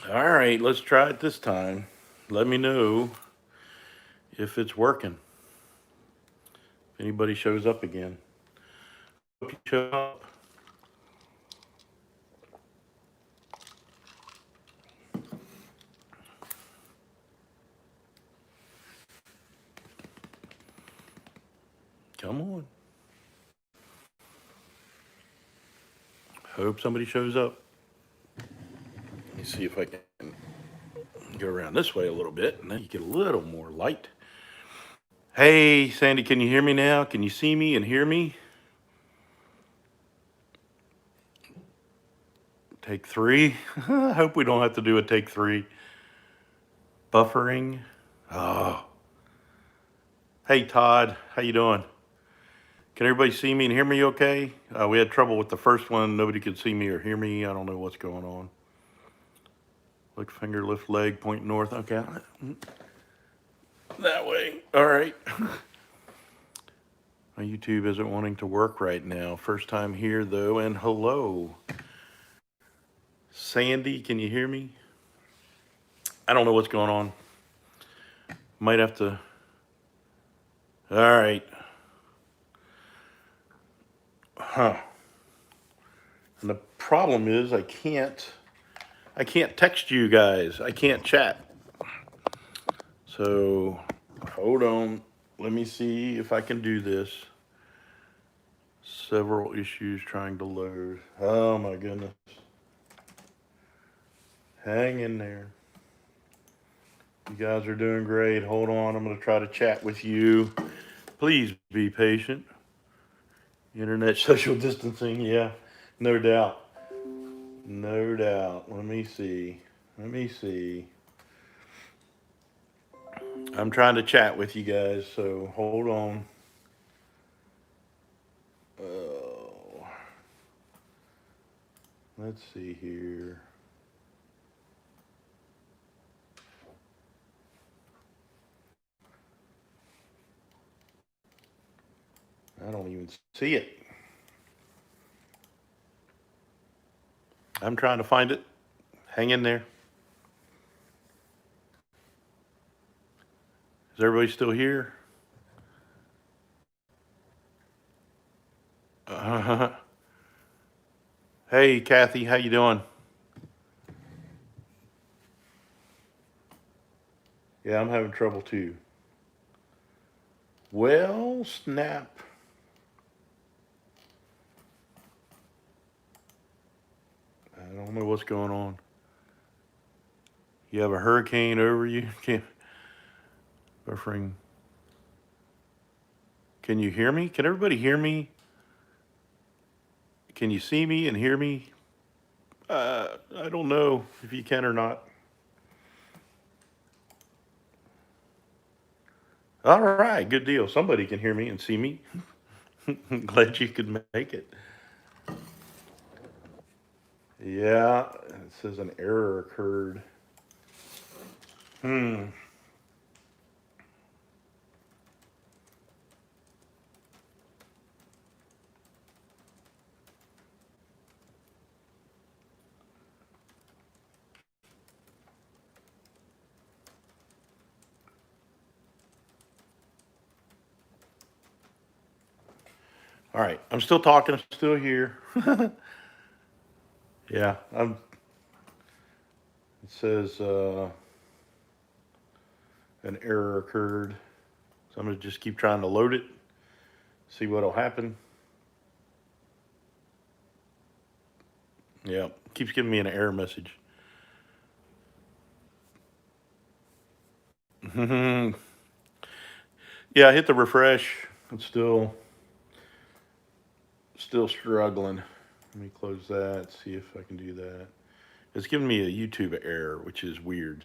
All right, let's try it this time. Let me know if it's working. If anybody shows up again. Hope you show up. Come on. Hope somebody shows up. Let me see if I can go around this way a little bit and then you get a little more light. Hey, Sandy, can you hear me now? Can you see me and hear me? Take three. I hope we don't have to do a take three. Buffering. Oh. Hey, Todd. How you doing? Can everybody see me and hear me okay? We had trouble with the first one. Nobody could see me or hear me. I don't know what's going on. Look, finger, lift leg, point north. Okay. That way. All right. My YouTube isn't wanting to work right now. First time here, though, and hello. Sandy, can you hear me? I don't know what's going on. Might have to. All right. Huh. And the problem is I can't text you guys. I can't chat. So hold on. Let me see if I can do this. Several issues trying to load. Oh my goodness. Hang in there. You guys are doing great. Hold on. I'm going to try to chat with you. Please be patient. Internet social distancing. Yeah, no doubt. No doubt. Let me see. Let me see. I'm trying to chat with you guys, so hold on. Oh, let's see here. I don't even see it. I'm trying to find it. Hang in there. Is everybody still here? Uh, hey, Kathy, how you doing? Yeah, I'm having trouble too. Well, snap. I don't know what's going on. You have a hurricane over you? Can't buffering. Can you hear me? Can everybody hear me? Can you see me and hear me? I don't know if you can or not. All right, good deal. Somebody can hear me and see me. Glad you could make it. Yeah, it says an error occurred. Hmm. All right, I'm still talking. I'm still here. Yeah, I'm. It says an error occurred. So I'm gonna just keep trying to load it. See what'll happen. Yeah, keeps giving me an error message. Yeah, I hit the refresh. It's still struggling. Let me close that. See if I can do that. It's giving me a YouTube error, which is weird.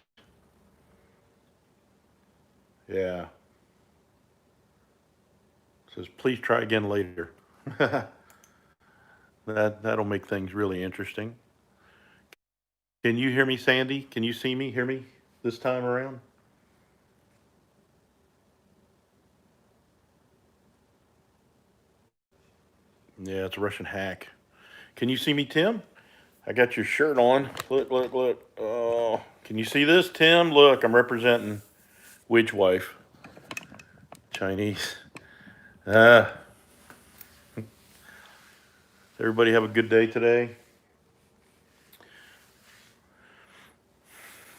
Yeah. It says please try again later. That'll make things really interesting. Can you hear me, Sandy? Can you see me? Hear me this time around? Yeah, it's a Russian hack. Can you see me, Tim? I got your shirt on. Look, look, look. Oh, can you see this, Tim? Look, I'm representing which wife? Chinese. Uh, everybody have a good day today?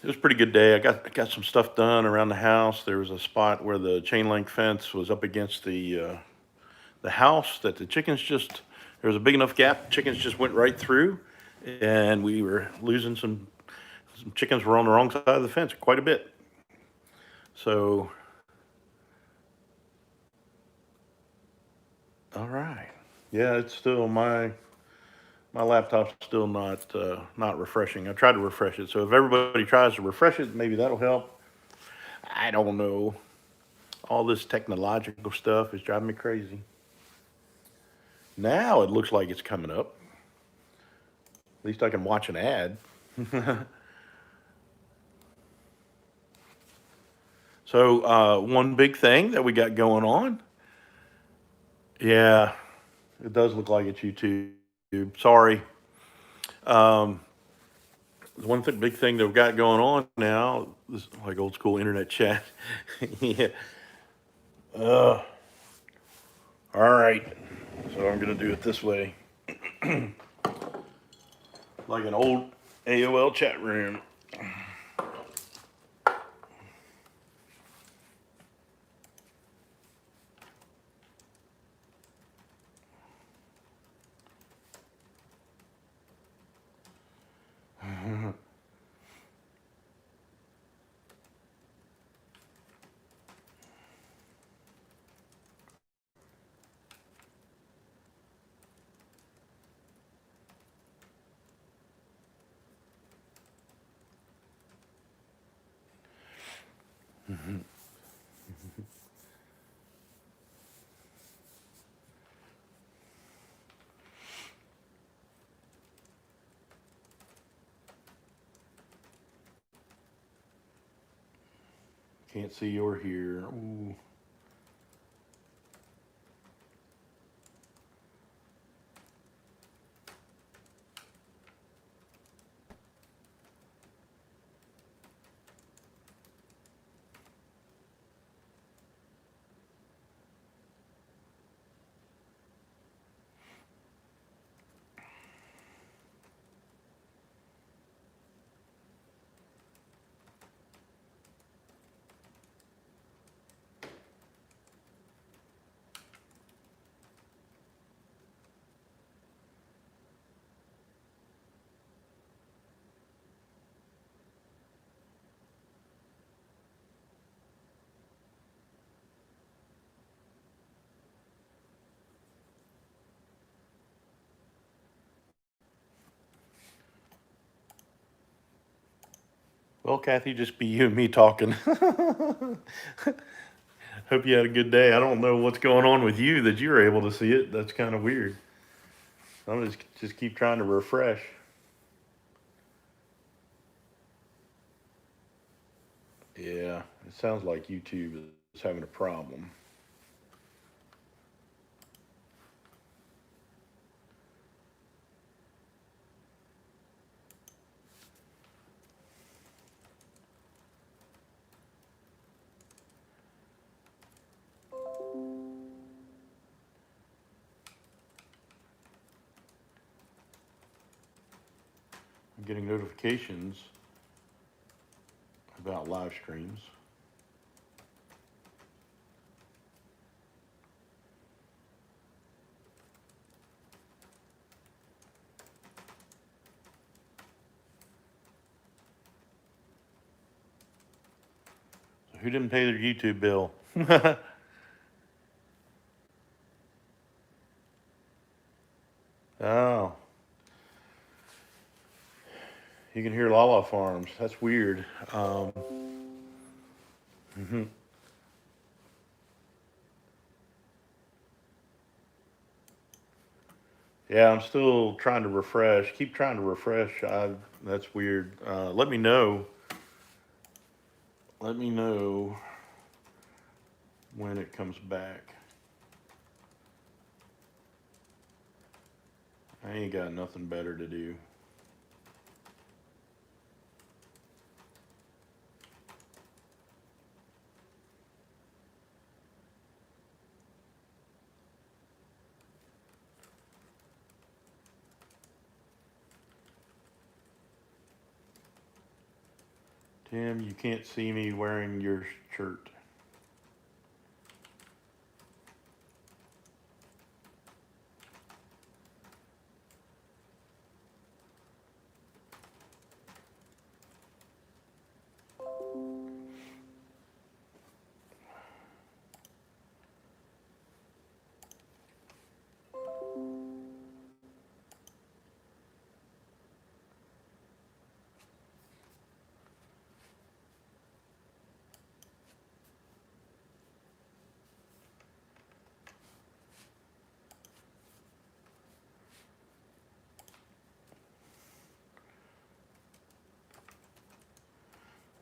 It was a pretty good day. I got some stuff done around the house. There was a spot where the chain link fence was up against the house that the chickens just, there was a big enough gap, chickens just went right through, and we were losing some chickens were on the wrong side of the fence quite a bit. So, all right. Yeah, it's still my laptop's still not refreshing. I tried to refresh it. So if everybody tries to refresh it, maybe that'll help. I don't know. All this technological stuff is driving me crazy. Now it looks like it's coming up. At least I can watch an ad. So one big thing that we got going on. Yeah, it does look like it's YouTube. Sorry. Um, big thing that we've got going on now, this is like old school internet chat. Yeah. Uh, all right. So I'm gonna do it this way, like an old AOL chat room. Can't see or hear. Ooh. Well, Kathy, just be you and me talking. Hope you had a good day. I don't know what's going on with you that you're able to see it. That's kind of weird. I'm just keep trying to refresh. Yeah, it sounds like YouTube is having a problem. I'm getting notifications about live streams. So who didn't pay their YouTube bill? Oh, you can hear Lala Farms. That's weird. Mhm. Yeah, I'm still trying to refresh. Keep trying to refresh. That's weird. Let me know. Let me know when it comes back. I ain't got nothing better to do. Tim, you can't see me wearing your shirt.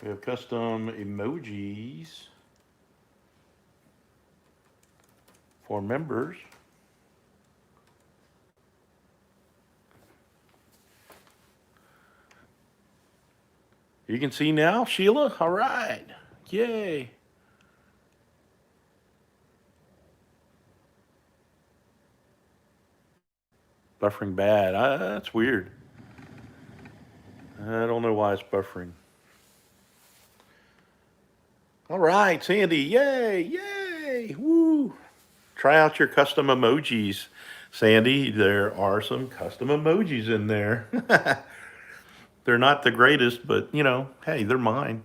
We have custom emojis for members. You can see now, Sheila? All right. Yay. Buffering bad. That's weird. I don't know why it's buffering. All right, Sandy. Yay. Yay. Woo. Try out your custom emojis, Sandy. There are some custom emojis in there. They're not the greatest, but hey, they're mine.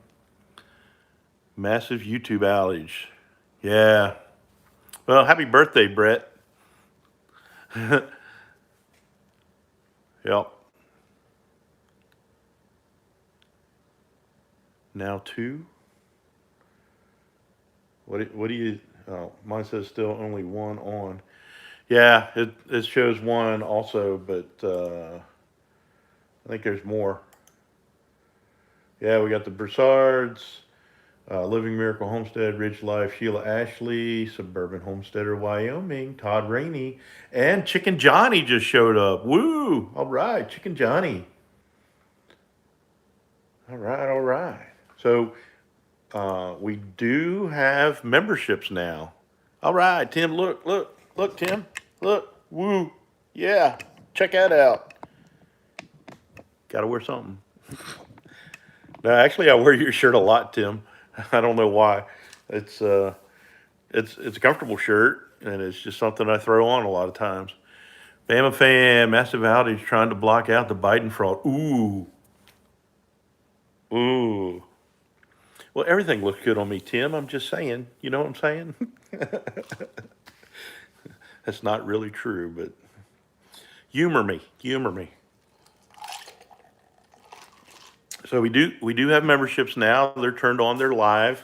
Massive YouTube outage. Yeah. Well, happy birthday, Brett. Yep. Now two. What do you? Oh, mine says still only one on. Yeah, it shows one also, but I think there's more. Yeah, we got the Broussards, Living Miracle Homestead, Ridge Life, Sheila Ashley, Suburban Homesteader, Wyoming, Todd Rainey, and Chicken Johnny just showed up. Woo! All right, Chicken Johnny. All right, all right. So we do have memberships now. All right, Tim, look, Tim, look, woo, yeah, check that out. Got to wear something. No, actually, I wear your shirt a lot, Tim. I don't know why. It's it's a comfortable shirt, and it's just something I throw on a lot of times. Bama fan, massive outage trying to block out the Biden fraud. Ooh, ooh. Well, everything looks good on me, Tim. I'm just saying. You know what I'm saying? That's not really true, but humor me, humor me. So we do have memberships now. They're turned on. They're live.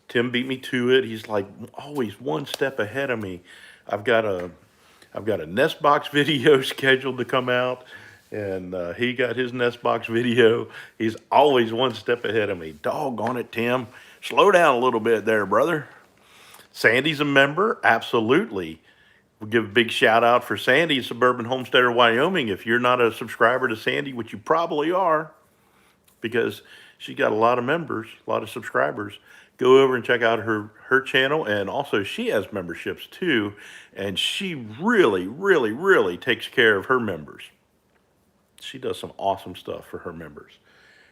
Tim beat me to it. He's like always one step ahead of me. I've got a I've got a nest box video scheduled to come out, and he got his nest box video. He's always one step ahead of me. Doggone it, Tim. Slow down a little bit there, brother. Sandy's a member, absolutely. We'll give a big shout out for Sandy, Suburban Homesteader, Wyoming. If you're not a subscriber to Sandy, which you probably are, because she's got a lot of members, a lot of subscribers. Go over and check out her channel, and also she has memberships too, and she really, really, really takes care of her members. She does some awesome stuff for her members,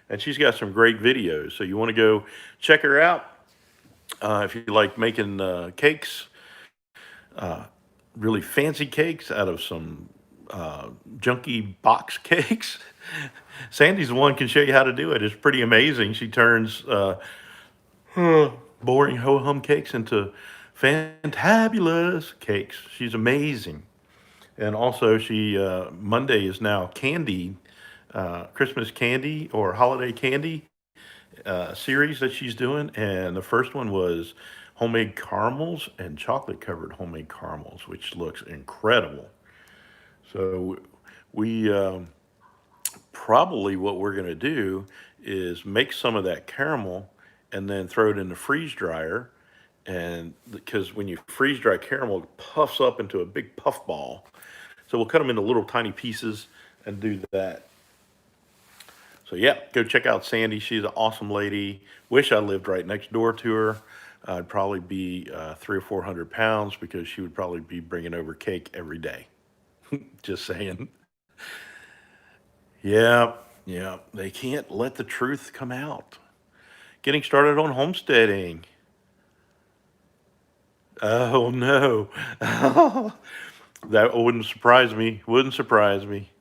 and she's got some great videos. So you want to go check her out if you like making cakes, really fancy cakes out of some junky box cakes. Sandy's the one can show you how to do it. It's pretty amazing. She turns boring ho hum cakes into fantabulous cakes. She's amazing. And also, she Monday is now candy, Christmas candy or holiday candy series that she's doing. And the first one was homemade caramels and chocolate covered homemade caramels, which looks incredible. So we probably what we're going to do is make some of that caramel and then throw it in the freeze dryer. And because when you freeze dry caramel, it puffs up into a big puff ball. So we'll cut them into little tiny pieces and do that. So yeah, go check out Sandy. She's an awesome lady. Wish I lived right next door to her. I'd probably be 300 or 400 pounds because she would probably be bringing over cake every day. Just saying. Yeah, yeah. They can't let the truth come out. getting started on homesteading. Oh no. That wouldn't surprise me. Wouldn't surprise me.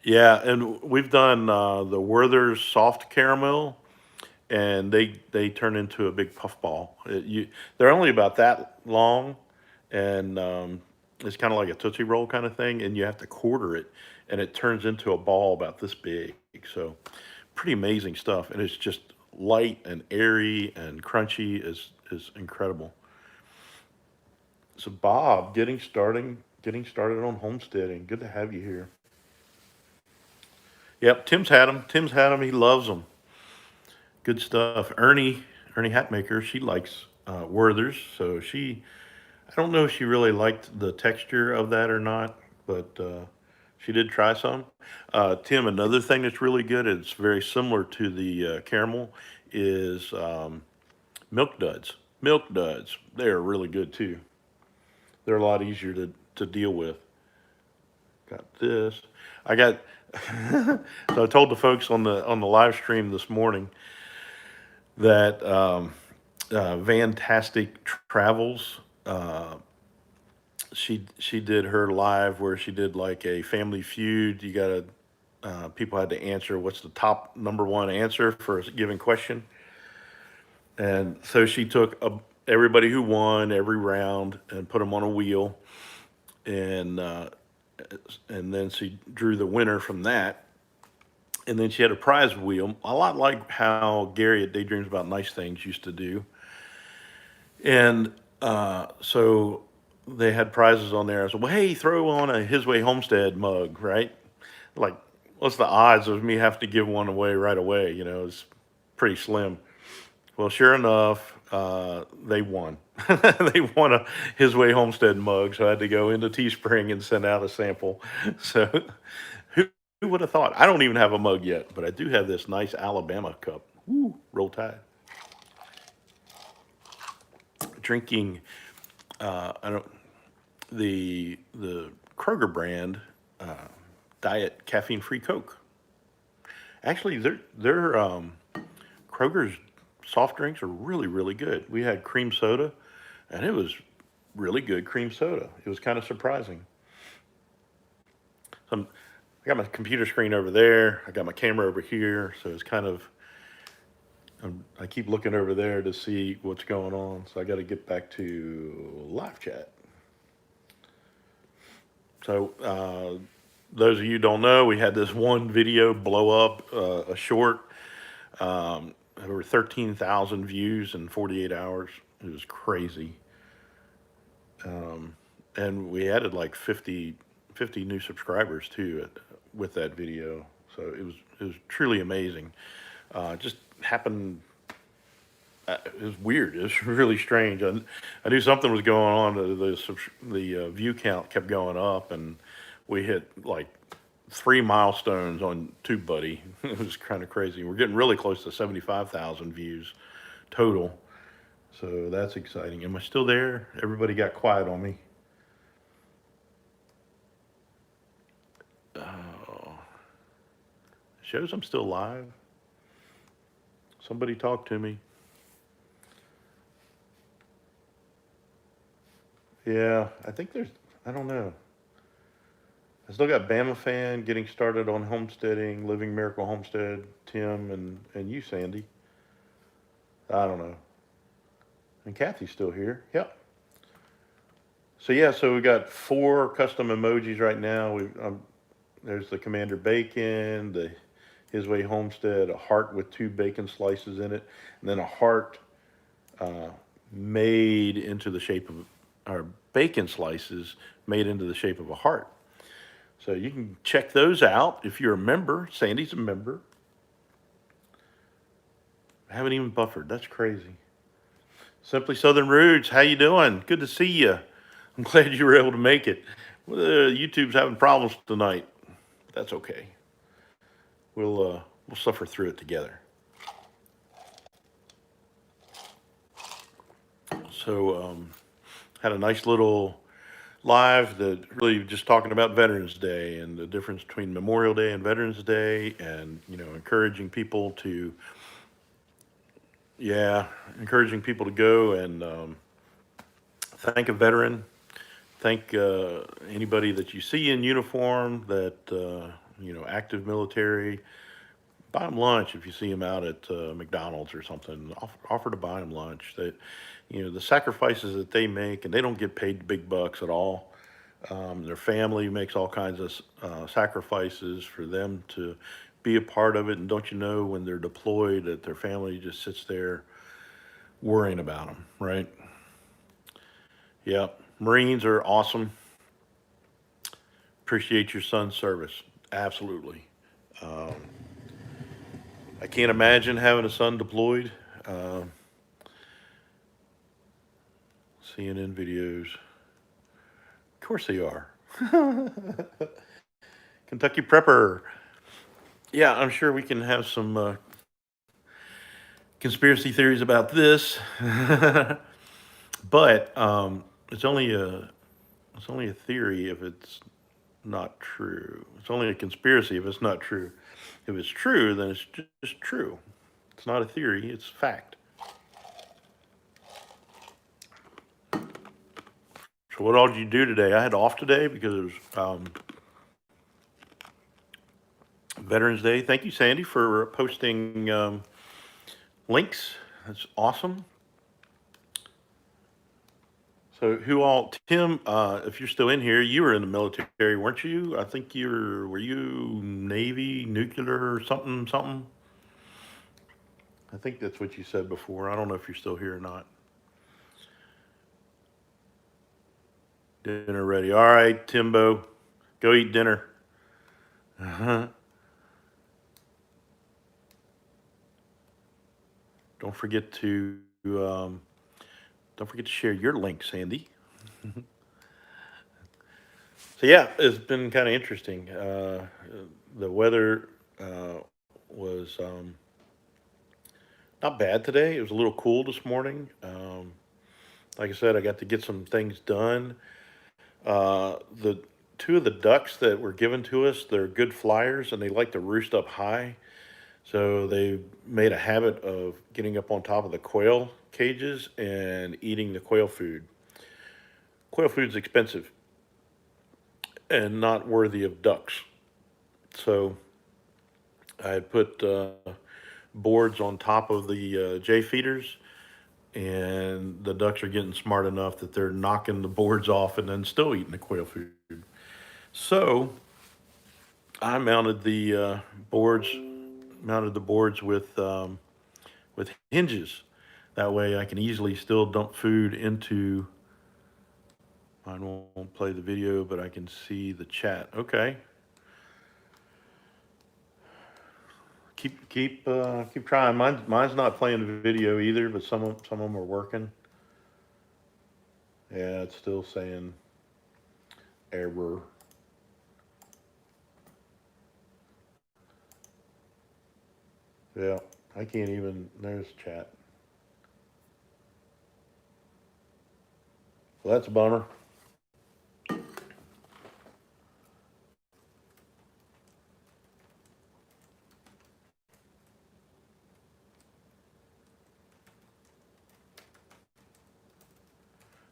Yeah, and we've done the Werther's soft caramel, and they turn into a big puffball. They're only about that long, and it's kind of like a Tootsie Roll kind of thing, and you have to quarter it, and it turns into a ball about this big. So, pretty amazing stuff, and it's just light and airy and crunchy is incredible. So, Bob, getting started on homesteading. Good to have you here. Yep, Tim's had them. Tim's had them. He loves them. Good stuff. Ernie Hatmaker, she likes Werther's, so I don't know if she really liked the texture of that or not, but she did try some. Tim, another thing that's really good, it's very similar to the caramel, is Milk Duds. Milk Duds, they're really good too. They're a lot easier to deal with. Got this. I got, so I told the folks on the live stream this morning that Fantastic Travels. She did her live where she did like a Family Feud. You got to people had to answer what's the top number one answer for a given question, and so she took everybody who won every round and put them on a wheel, and uh, and then she drew the winner from that. And then she had a prize wheel, a lot like how Gary at Daydreams About Nice Things used to do. And so they had prizes on there. I said, well, hey, throw on a His Way Homestead mug, right? Like, what's the odds of me have to give one away right away? It's pretty slim. Well, sure enough, they won. They won a His Way Homestead mug, so I had to go into Teespring and send out a sample. So, who, who would have thought? I don't even have a mug yet, but I do have this nice Alabama cup. Woo, roll tide. Drinking, I don't the Kroger brand diet caffeine free Coke. Actually, their Kroger's soft drinks are really good. We had cream soda, and it was really good cream soda. It was kind of surprising. I got my computer screen over there. I got my camera over here, so it's kind of I keep looking over there to see what's going on. So I got to get back to live chat. So those of you who don't know, we had this one video blow up, a short, over 13,000 views in 48 hours. It was crazy. And we added like 50 new subscribers too with that video. So it was truly amazing. Just happened. It was weird. It was really strange. I knew something was going on. The view count kept going up, and we hit like 3 milestones on TubeBuddy. It was kind of crazy. We're getting really close to 75,000 views total. So that's exciting. Am I still there? Everybody got quiet on me. Oh, shows I'm still live. Somebody talk to me. Yeah, I think I don't know. I still got Bama fan getting started on homesteading, Living Miracle Homestead, Tim and you, Sandy. I don't know. And Kathy's still here. Yep. So yeah, so we got 4 custom emojis right now. There's the Commander Bacon, the His Way Homestead, a heart with 2 bacon slices in it, and then a heart uh, made into the shape of, or bacon slices made into the shape of a heart. So you can check those out if you're a member. Sandy's a member. I haven't even buffered. That's crazy. Simply Southern Roots, how you doing? Good to see you. I'm glad you were able to make it. Well, YouTube's having problems tonight. That's okay. We'll suffer through it together. So had a nice little live that really just talking about Veterans Day and the difference between Memorial Day and Veterans Day, and encouraging people to, yeah, encouraging people to go and thank a veteran, thank anybody that you see in uniform that active military. Buy them lunch if you see them out at McDonald's or something. Offer to buy them lunch. That the sacrifices that they make, and they don't get paid big bucks at all. Their family makes all kinds of sacrifices for them to be a part of it. And don't you know, when they're deployed, that their family just sits there worrying about them, right? Yeah, Marines are awesome. Appreciate your son's service. Absolutely. Um, I can't imagine having a son deployed. Uh, CNN videos. Of course they are. Kentucky Prepper. Yeah, I'm sure we can have some conspiracy theories about this, but it's only a theory if it's not true. It's only a conspiracy if it's not true. If it's true, then it's just true. It's not a theory, it's fact. So what all did you do today? I had off today because it was Veterans Day. Thank you, Sandy, for posting links. That's awesome. So who all, Tim, if you're still in here, you were in the military, weren't you? I think were you Navy, nuclear, or something, something? I think that's what you said before. I don't know if you're still here or not. Dinner ready. All right, Timbo, go eat dinner. Uh-huh. Don't forget to um, don't forget to share your link, Sandy. So yeah, it's been kind of interesting. The weather was not bad today. It was a little cool this morning. Like I said, I got to get some things done. The two of the ducks that were given to us, they're good flyers and they like to roost up high. So they made a habit of getting up on top of the quail cages and eating the quail food. Quail food's expensive and not worthy of ducks. So I had put boards on top of the J feeders, and the ducks are getting smart enough that they're knocking the boards off and then still eating the quail food. So I boards, mounted the boards with hinges. That way, I can easily still dump food into. Mine won't play the video, but I can see the chat. Okay. Keep trying. Mine's not playing the video either, but some of them are working. Yeah, it's still saying error. Yeah, I can't even. There's chat. Well, that's a bummer.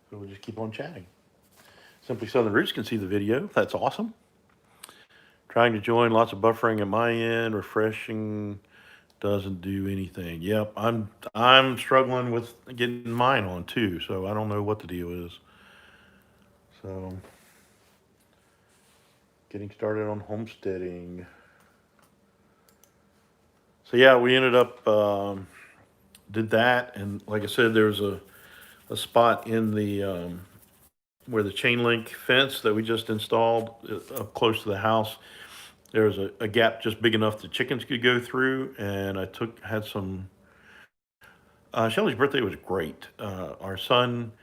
So we'll just keep on chatting. Simply Southern Roots can see the video. That's awesome. Trying to join, lots of buffering at my end. Refreshing doesn't do anything. Yep, I'm struggling with getting mine on too. So I don't know what the deal is. So getting started on homesteading. So yeah, we ended up did that, and like I said, there was a spot in the where the chain link fence that we just installed up close to the house. There was a gap just big enough the chickens could go through, and I had some. Shelly's birthday was great. Our son,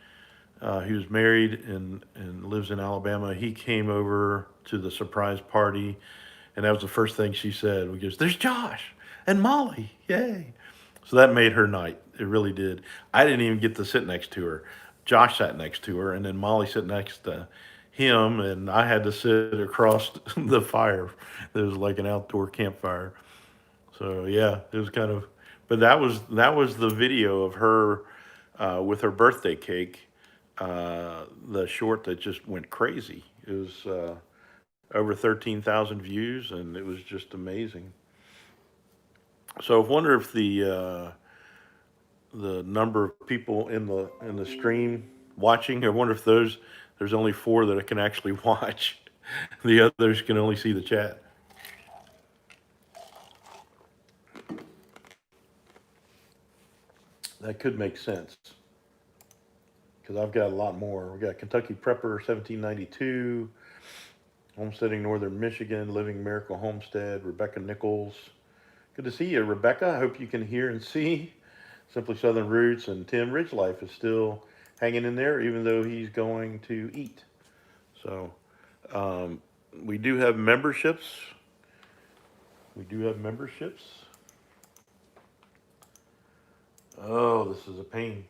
who's married and lives in Alabama, he came over to the surprise party, and that was the first thing she said. We goes, "There's Josh and Molly, yay!" So that made her night. It really did. I didn't even get to sit next to her. Josh sat next to her, and then Molly sat next to him, and I had to sit across the fire. It was like an outdoor campfire. So yeah, it was kind of, but that was the video of her with her birthday cake, the short that just went crazy. It was over 13,000 views, and it was just amazing. So I wonder if the number of people in the stream watching. I wonder if there's only four that can actually watch. The others can only see the chat. That could make sense because I've got a lot more. We got Kentucky Prepper 1792, Homesteading Northern Michigan, Living Miracle Homestead, Rebecca Nichols. Good to see you, Rebecca. I hope you can hear and see. Simply Southern Roots, and Tim Ridge Life is still hanging in there, even though he's going to eat. So um, we do have memberships. We do have memberships. Oh, this is a pain.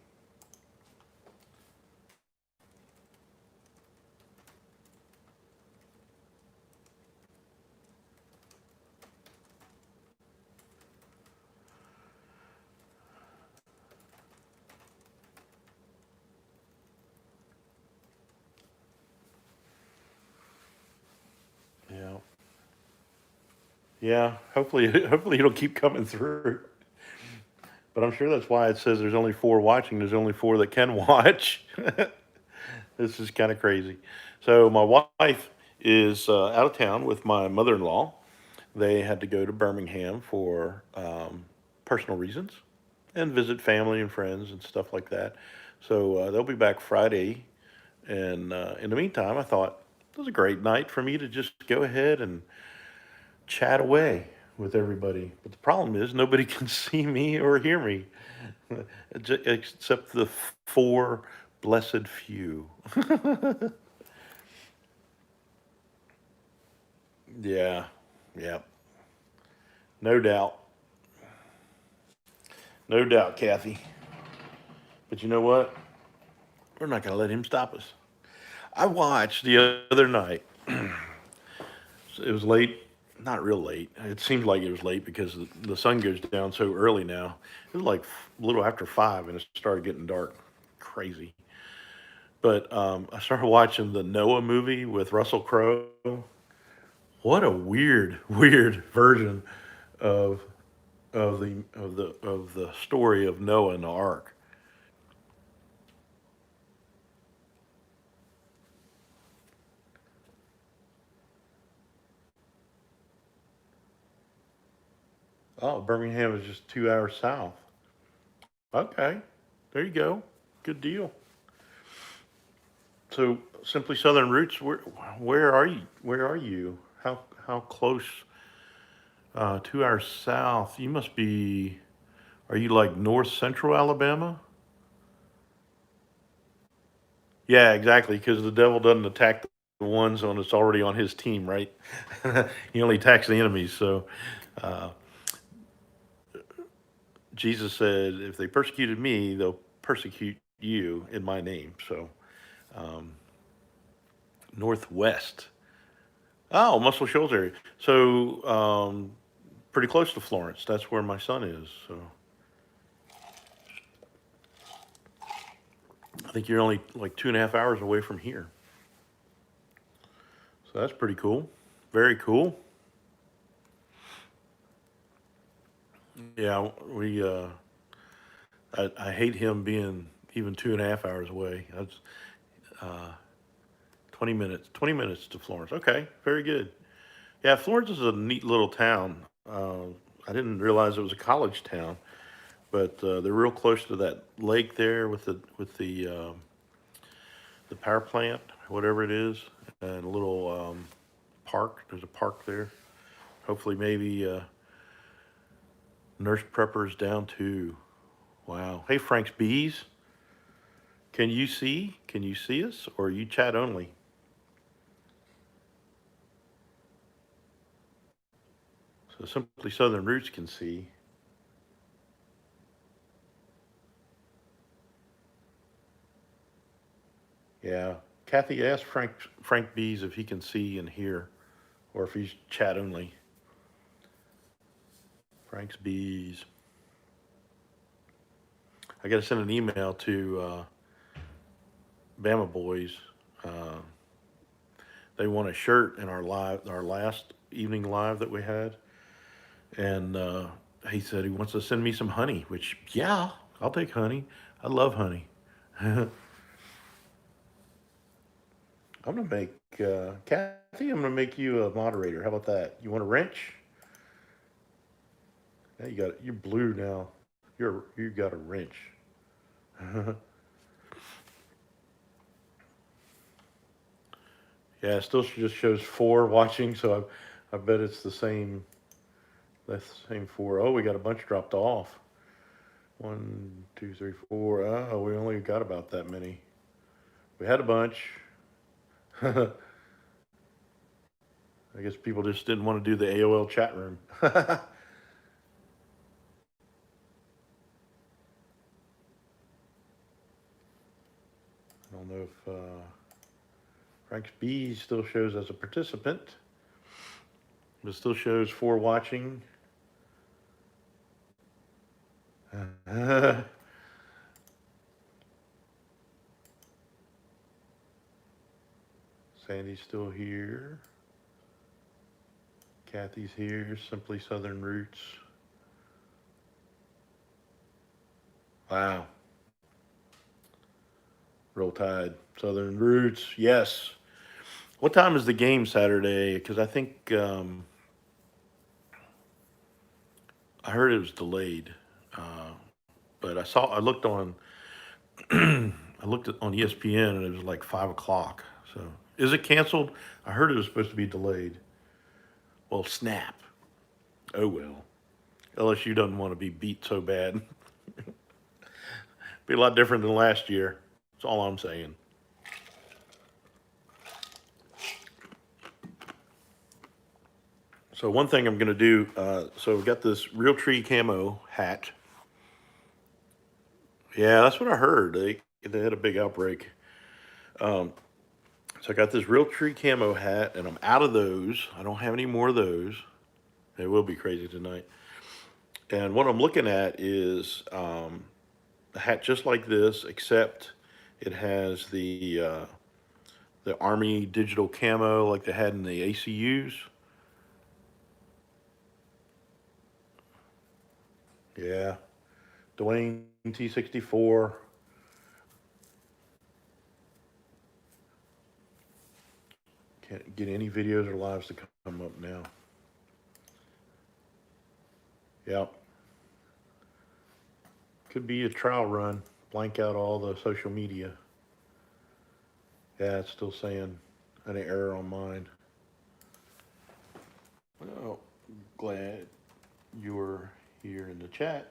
Yeah, yeah. Hopefully, hopefully it'll keep coming through. But I'm sure that's why it says there's only four watching. There's only four that can watch. This is kind of crazy. So my wife is out of town with my mother-in-law. They had to go to Birmingham for personal reasons and visit family and friends and stuff like that. So they'll be back Friday. And in the meantime, I thought it was a great night for me to just go ahead and chat away with everybody. But the problem is nobody can see me or hear me, except the four blessed few. Yeah, yeah, no doubt, no doubt, Kathy. But you know what? We're not going to let him stop us. I watched the other night. It was late, not real late. It seemed like it was late because the sun goes down so early now. It was like a little after 5, and it started getting dark. Crazy. But I started watching the Noah movie with Russell Crowe. What a weird, weird version of of the story of Noah and the ark. Oh, Birmingham is just 2 hours south. Okay, there you go. Good deal. So, Simply Southern Roots, where are you? Where are you? How close? 2 hours south. You must be. Are you like north central Alabama? Yeah, exactly. Because the devil doesn't attack the ones on that's already on his team, right? He only attacks the enemies. So uh, Jesus said, "If they persecuted me, they'll persecute you in my name." So um, northwest. Oh, Muscle Shoals area. So pretty close to Florence. That's where my son is. So I think you're only like 2.5 hours away from here. So that's pretty cool. Very cool. Yeah, I hate him being even 2.5 hours away. That's uh, 20 minutes. 20 minutes to Florence. Okay, very good. Yeah, Florence is a neat little town. I didn't realize it was a college town, but they're real close to that lake there with the power plant, whatever it is, and a little park. There's a park there. Hopefully, maybe nurse preppers down too. Wow. Hey, Frank's Bees. Can you see? Can you see us, or are you chat only? So Simply Southern Roots can see. Yeah. Kathy, ask Frank Bees if he can see and hear, or if he's chat only. Frank's Bees. I got to send an email to Bama Boys. Uh, they won a shirt in our last evening live that we had, and he said he wants to send me some honey. Which, yeah, I'll take honey. I love honey. I'm gonna make Kathy. I'm gonna make you a moderator. How about that? You want a wrench? Yeah, you're blue now. You got a wrench. Yeah, it still just shows 4 watching, so I bet it's the same. That's the same 4. Oh, we got a bunch dropped off. 1, 2, 3, 4. Oh, we only got about that many. We had a bunch. I guess people just didn't want to do the AOL chat room. I don't know if Frank's B still shows as a participant. It still shows 4 watching. Sandy's still here. Kathy's here. Simply Southern Roots. Wow. Roll Tide. Southern Roots. Yes. What time is the game Saturday? Because I think I heard it was delayed. But I looked on on ESPN and it was like 5 o'clock. So is it canceled? I heard it was supposed to be delayed. Well, snap. Oh well. LSU doesn't want to be beat so bad. Be a lot different than last year. That's all I'm saying. So one thing I'm going to do. So we've got this Realtree camo hat. Yeah, that's what I heard. They had a big outbreak. So I got this Realtree camo hat, and I'm out of those. I don't have any more of those. It will be crazy tonight. And what I'm looking at is a hat just like this, except it has the Army digital camo like they had in the ACUs. Yeah, Dwayne T64. Can't get any videos or lives to come up now. Yep. Could be a trial run. Blank out all the social media. Yeah, it's still saying an error on mine. Oh, glad you're here in the chat.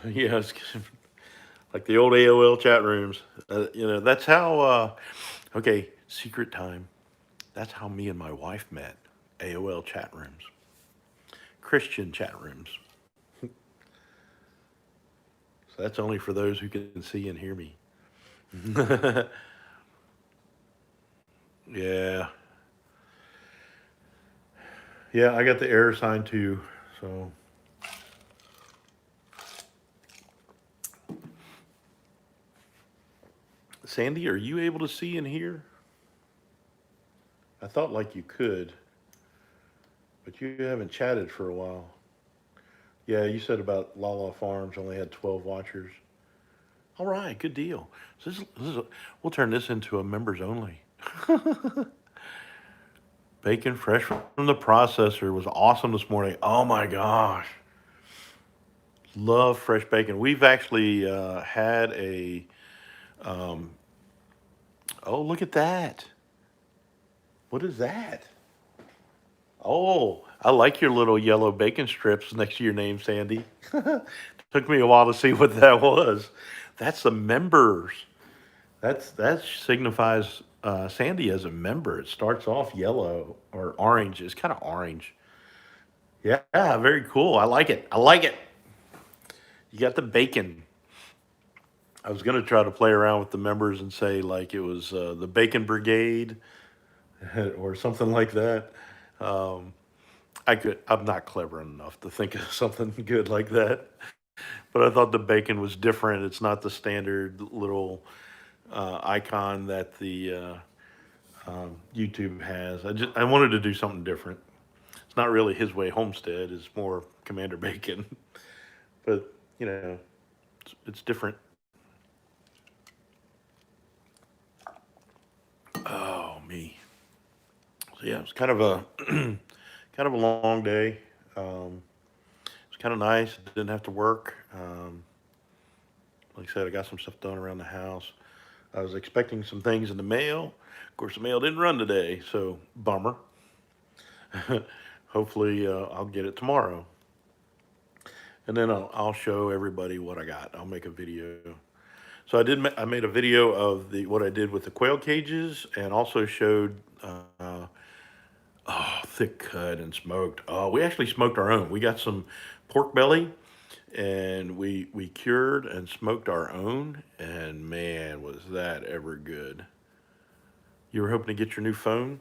Yes, like the old AOL chat rooms. That's how. Okay, secret time. That's how me and my wife met. AOL chat rooms, Christian chat rooms. So that's only for those who can see and hear me. Yeah. Yeah, I got the error sign too. So Sandy, are you able to see and hear? I thought like you could, but you haven't chatted for a while. Yeah, you said about Lala Farms only had 12 watchers. All right, good deal. So we'll turn this into a members only. Bacon fresh from the processor was awesome this morning. Oh my gosh. Love fresh bacon. We've actually had a, oh, look at that. What is that? Oh, I like your little yellow bacon strips next to your name, Sandy. Took me a while to see what that was. That's the members. That signifies Sandy as a member. It starts off yellow or orange. It's kind of orange. Yeah, very cool. I like it. I like it. You got the bacon. I was gonna try to play around with the members and say like it was the Bacon Brigade or something like that. Um, I could. I'm not clever enough to think of something good like that. But I thought the bacon was different. It's not the standard little icon that the YouTube has. I wanted to do something different. It's not really His Way Homestead. It's more Commander Bacon. But you know, it's different. Oh me. So yeah, it's kind of a kind of a long day. It's kind of nice. Didn't have to work. Like I said, I got some stuff done around the house. I was expecting some things in the mail. Of course, the mail didn't run today, so bummer. Hopefully, I'll get it tomorrow, and then I'll show everybody what I got. I'll make a video. So I did. I made a video of the what I did with the quail cages, and also showed thick cut and smoked. Oh, we actually smoked our own. We got some pork belly, and we cured and smoked our own. And man, was that ever good! You were hoping to get your new phone?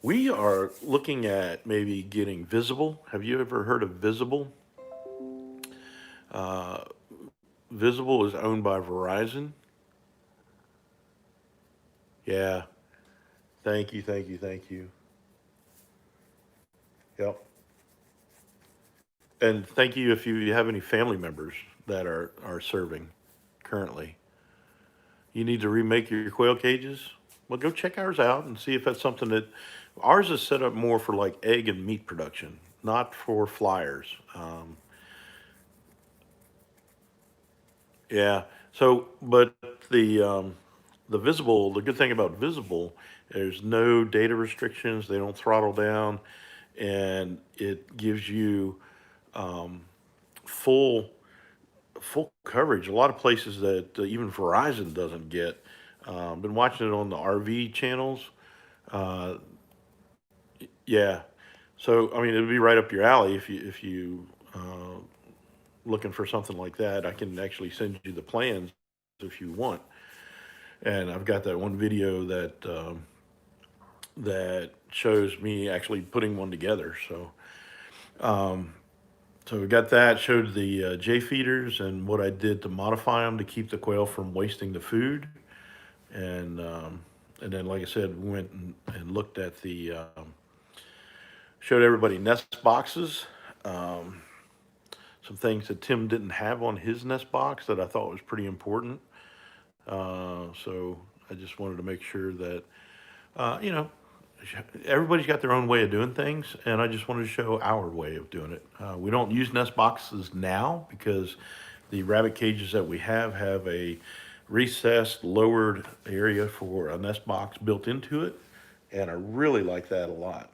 We are looking at maybe getting Visible. Have you ever heard of Visible? Uh, Visible is owned by Verizon. Yeah. Thank you, thank you, thank you. Yep. And thank you if you have any family members that are serving currently. You need to remake your quail cages? Well, go check ours out and see if that's something that ours is set up more for like egg and meat production, not for flyers. Yeah. So, but the Visible, the good thing about Visible, there's no data restrictions. They don't throttle down, and it gives you full full coverage. A lot of places that even Verizon doesn't get. Been watching it on the RV channels. Uh, yeah. So I mean, it'd be right up your alley if you looking for something like that. I can actually send you the plans if you want. And I've got that one video that shows me actually putting one together. So we got that. Showed the J feeders and what I did to modify them to keep the quail from wasting the food. And then, like I said, we went and looked at the showed everybody nest boxes. Um, some things that Tim didn't have on his nest box that I thought was pretty important. So I just wanted to make sure that you know, everybody's got their own way of doing things, and I just wanted to show our way of doing it. We don't use nest boxes now because the rabbit cages that we have a recessed, lowered area for a nest box built into it, and I really like that a lot.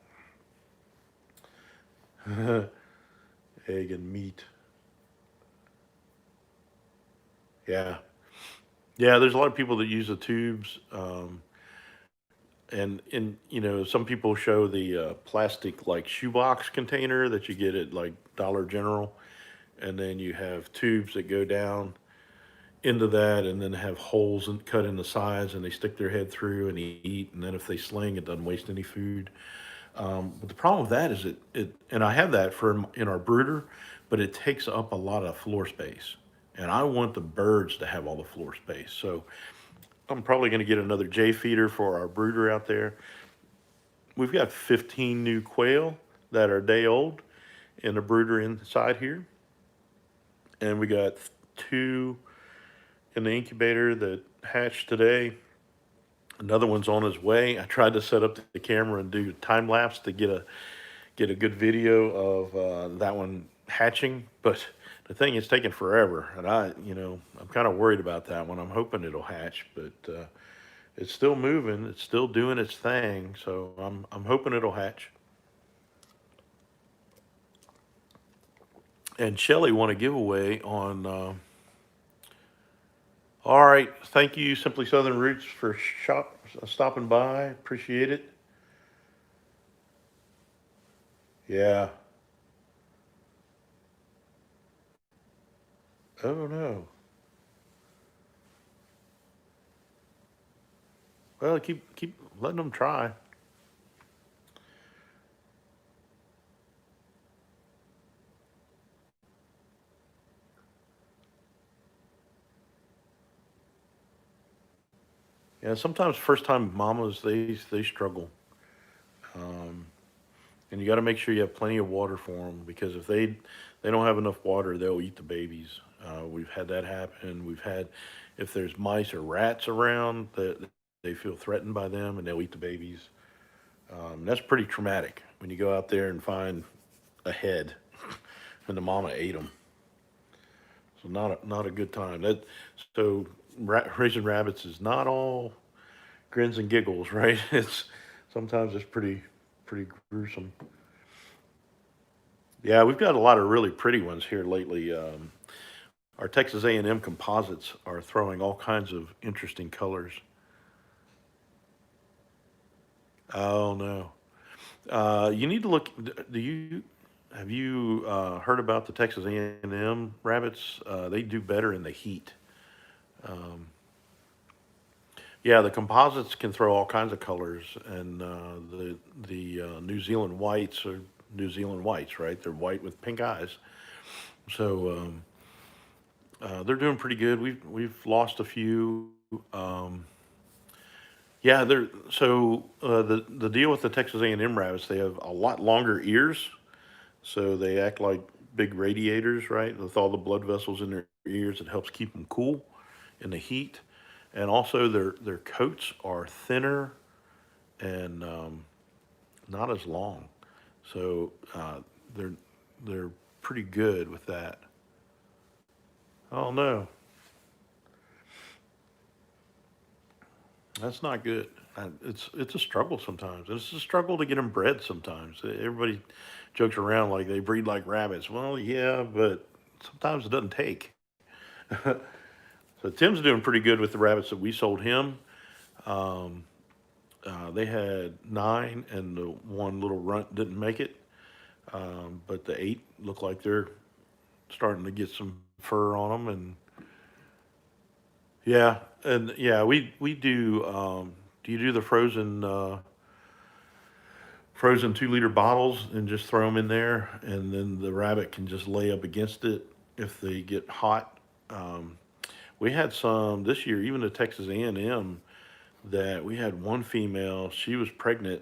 Egg and meat. Yeah. Yeah, there's a lot of people that use the tubes. And some people show the plastic like shoebox container that you get at like Dollar General, and then you have tubes that go down into that, and then have holes cut in the sides, and they stick their head through and eat. And then if they sling, it doesn't waste any food. But the problem with that is and I have that for in our brooder, but it takes up a lot of floor space, and I want the birds to have all the floor space. So I'm probably going to get another J feeder for our brooder out there. We've got 15 new quail that are day old in the brooder inside here, and we got two in the incubator that hatched today. Another one's on his way. I tried to set up the camera and do time lapse to get a good video of that one hatching, but the thing is taking forever, and I'm kind of worried about that one. I'm hoping it'll hatch, but it's still moving. It's still doing its thing, so I'm hoping it'll hatch. And Shelly won a giveaway on. All right, thank you, Simply Southern Roots, for stopping by. Appreciate it. Yeah, Oh no. Well, keep letting them try. Yeah, sometimes first time mamas they struggle, um, and you got to make sure you have plenty of water for them because if they don't have enough water, they'll eat the babies. We've had that happen. We've had if there's mice or rats around that they feel threatened by them and they'll eat the babies. That's pretty traumatic when you go out there and find a head and the mama ate them. So not a good time. So raising rabbits is not all grins and giggles, right? It's sometimes it's pretty gruesome. Yeah, we've got a lot of really pretty ones here lately. Our Texas A&M composites are throwing all kinds of interesting colors. Oh no, you need to look. Do you have you heard about the Texas A&M rabbits? They do better in the heat. Um, yeah, the composites can throw all kinds of colors, and the New Zealand whites are New Zealand whites, right? They're white with pink eyes. So they're doing pretty good. We've lost a few. Um, yeah, they're the deal with the Texas A&M rabbits. They have a lot longer ears, so they act like big radiators, right? With all the blood vessels in their ears, it helps keep them cool in the heat. And also their coats are thinner and not as long, so they're they're pretty good with that. Oh no, that's not good. It's a struggle sometimes. It's a struggle to get them bred sometimes. Everybody jokes around like they breed like rabbits. Well, yeah, but sometimes it doesn't take. So Tim's doing pretty good with the rabbits that we sold him. Um, they had nine, and the one little runt didn't make it. But the eight look like they're starting to get some fur on them, and yeah, and yeah, we do. Do you do the frozen 2 liter bottles and just throw them in there, and then the rabbit can just lay up against it if they get hot? Um, we had some this year, even the Texas A&M, that we had one female. She was pregnant,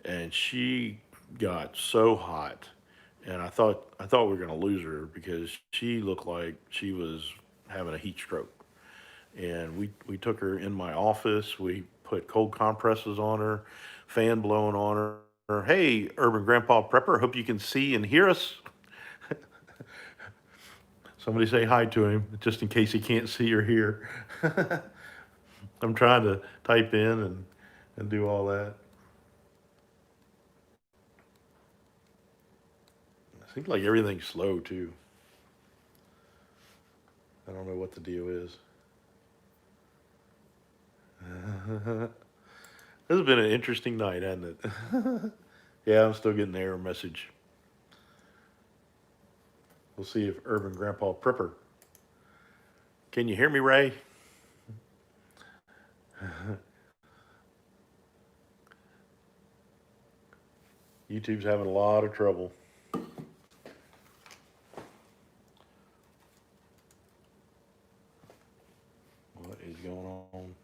and she got so hot, and I thought we were gonna lose her because she looked like she was having a heat stroke. And we took her in my office. We put cold compresses on her, fan blowing on her. Hey, Urban Grandpa Prepper, hope you can see and hear us. Somebody say hi to him, just in case he can't see or hear. I'm trying to type in and do all that. It seems like everything's slow too. I don't know what the deal is. This has been an interesting night, hasn't it? Yeah, I'm still getting the error message. We'll see if Urban Grandpa Prepper. Can you hear me, Ray? YouTube's having a lot of trouble. What is going on?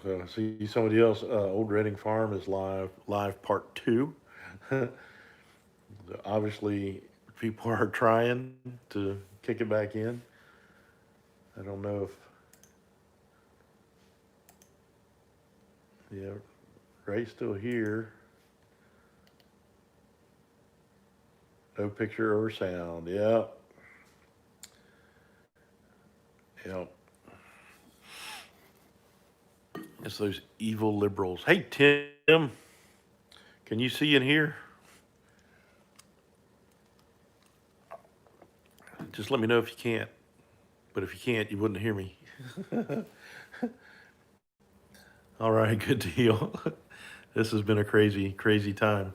I see somebody else. Old Reading Farm is live part two. Obviously, people are trying to kick it back in. I don't know if, yeah, Ray's still here. No picture or sound. Yeah, yeah. It's those evil liberals. Hey, Tim, can you see and hear? Just let me know if you can't. But if you can't, you wouldn't hear me. All right, good deal. This has been a crazy, crazy time.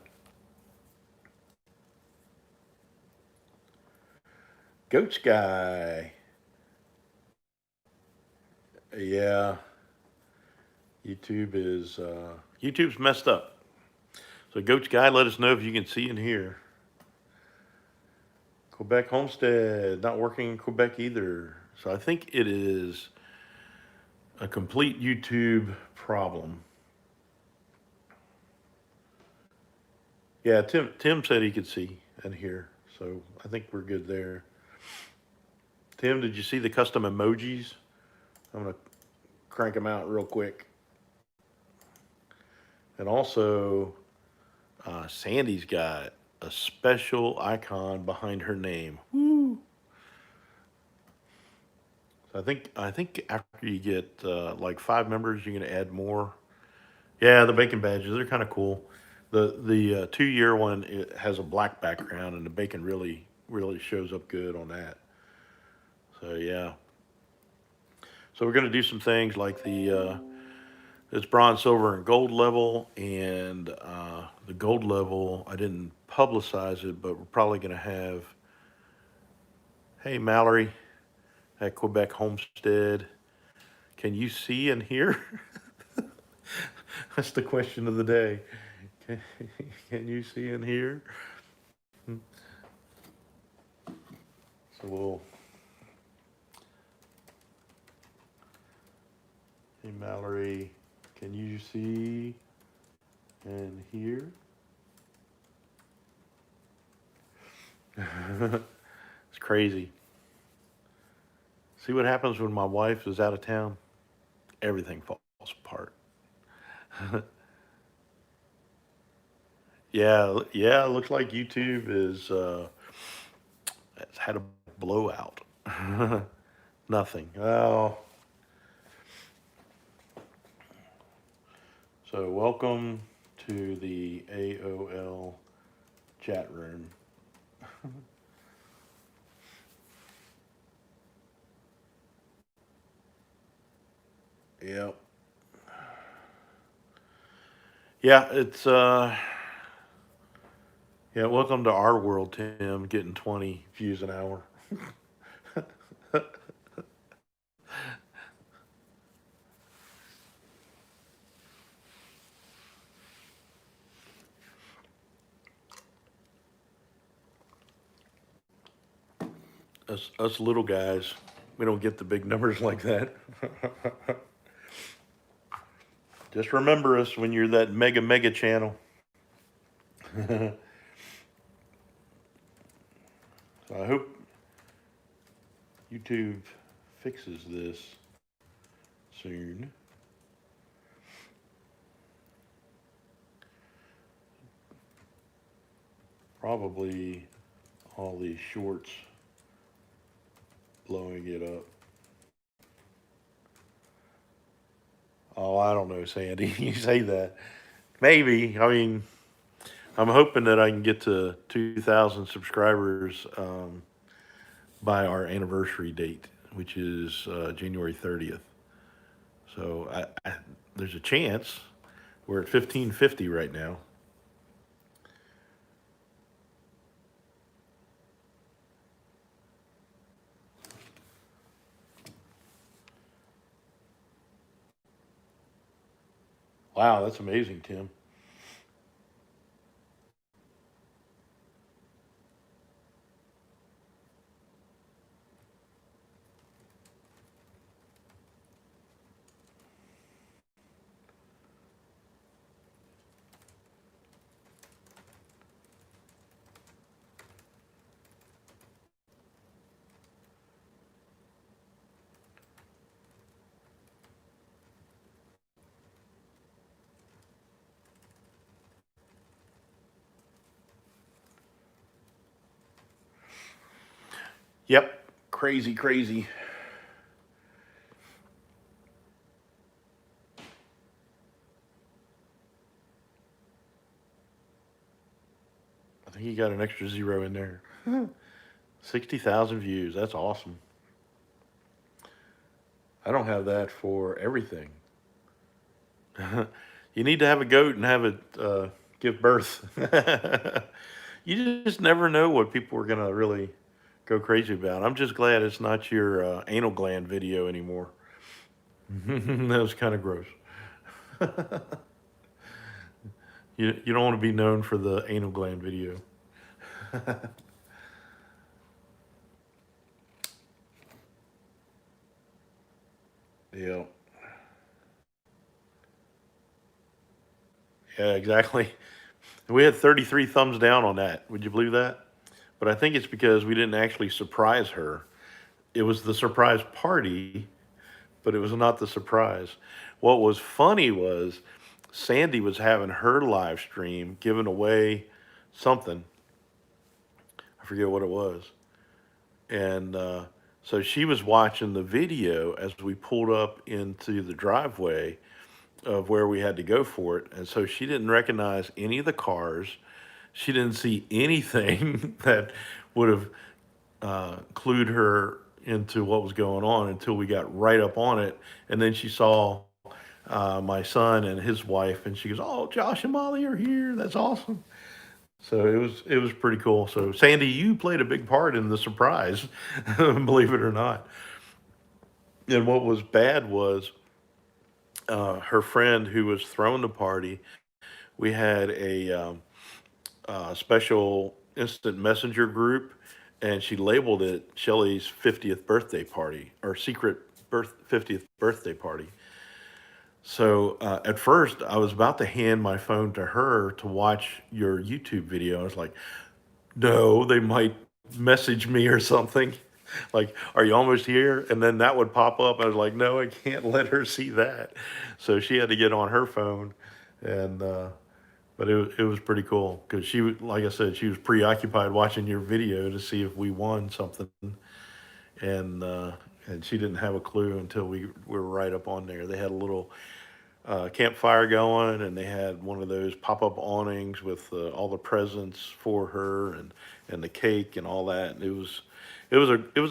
Goats guy. Yeah, YouTube's messed up. So Goats guy, let us know if you can see and hear. Quebec Homestead, not working in Quebec either. So I think it is a complete YouTube problem. Yeah, Tim said he could see and hear, so I think we're good there. Tim, did you see the custom emojis? I'm gonna crank them out real quick. And also, Sandy's got a special icon behind her name. Woo! So I think after you get like 5 members, you're gonna add more. Yeah, the bacon badges, they're kind of cool. The 2 year one, it has a black background, and the bacon really shows up good on that. So yeah. So we're gonna do some things like it's bronze, silver, and gold level, and the gold level I didn't publicize it, but we're probably gonna have, hey Mallory at Quebec Homestead, can you see and hear? That's the question of the day. Can, can you see and hear? So hey Mallory, can you see and hear? It's crazy. See what happens when my wife is out of town? Everything falls apart. Yeah, it looks like YouTube is has had a blowout. Nothing. Oh, so welcome to the AOL chat room. Yep. Yeah, it's yeah, welcome to our world, Tim, getting 20 views an hour. Us little guys, we don't get the big numbers like that. Just remember us when you're that mega channel. So I hope YouTube fixes this soon. Probably all these shorts blowing it up. Oh, I don't know, Sandy. You say that. Maybe. I mean, I'm hoping that I can get to 2,000 subscribers by our anniversary date, which is January 30th. So there's a chance. We're at 1550 right now. Wow, that's amazing, Tim. Yep, crazy, crazy. I think you got an extra zero in there. 60,000 views. That's awesome. I don't have that for everything. You need to have a goat and have it give birth. You just never know what people are going to really go crazy about. I'm just glad it's not your anal gland video anymore. That was kind of gross. You don't want to be known for the anal gland video. Yeah. Yeah, exactly. We had 33 thumbs down on that. Would you believe that? But I think it's because we didn't actually surprise her. It was the surprise party, but it was not the surprise. What was funny was Sandy was having her live stream giving away something. I forget what it was. And so she was watching the video as we pulled up into the driveway of where we had to go for it. And so she didn't recognize any of the cars. She didn't see anything that would have clued her into what was going on until we got right up on it. And then she saw my son and his wife, and she goes, "Oh, Josh and Molly are here. That's awesome." So it was pretty cool. So Sandy, you played a big part in the surprise, believe it or not. And what was bad was her friend who was throwing the party. We had a special instant messenger group, and she labeled it Shelly's 50th birthday party or secret 50th birthday party. So at first, I was about to hand my phone to her to watch your YouTube video. I was like, no, they might message me or something. Like, are you almost here? And then that would pop up. I was like, no, I can't let her see that. So she had to get on her phone, and but it was pretty cool because like I said, she was preoccupied watching your video to see if we won something, and uh, and she didn't have a clue until we were right up on there. They had a little campfire going, and they had one of those pop-up awnings with all the presents for her and the cake and all that. And it was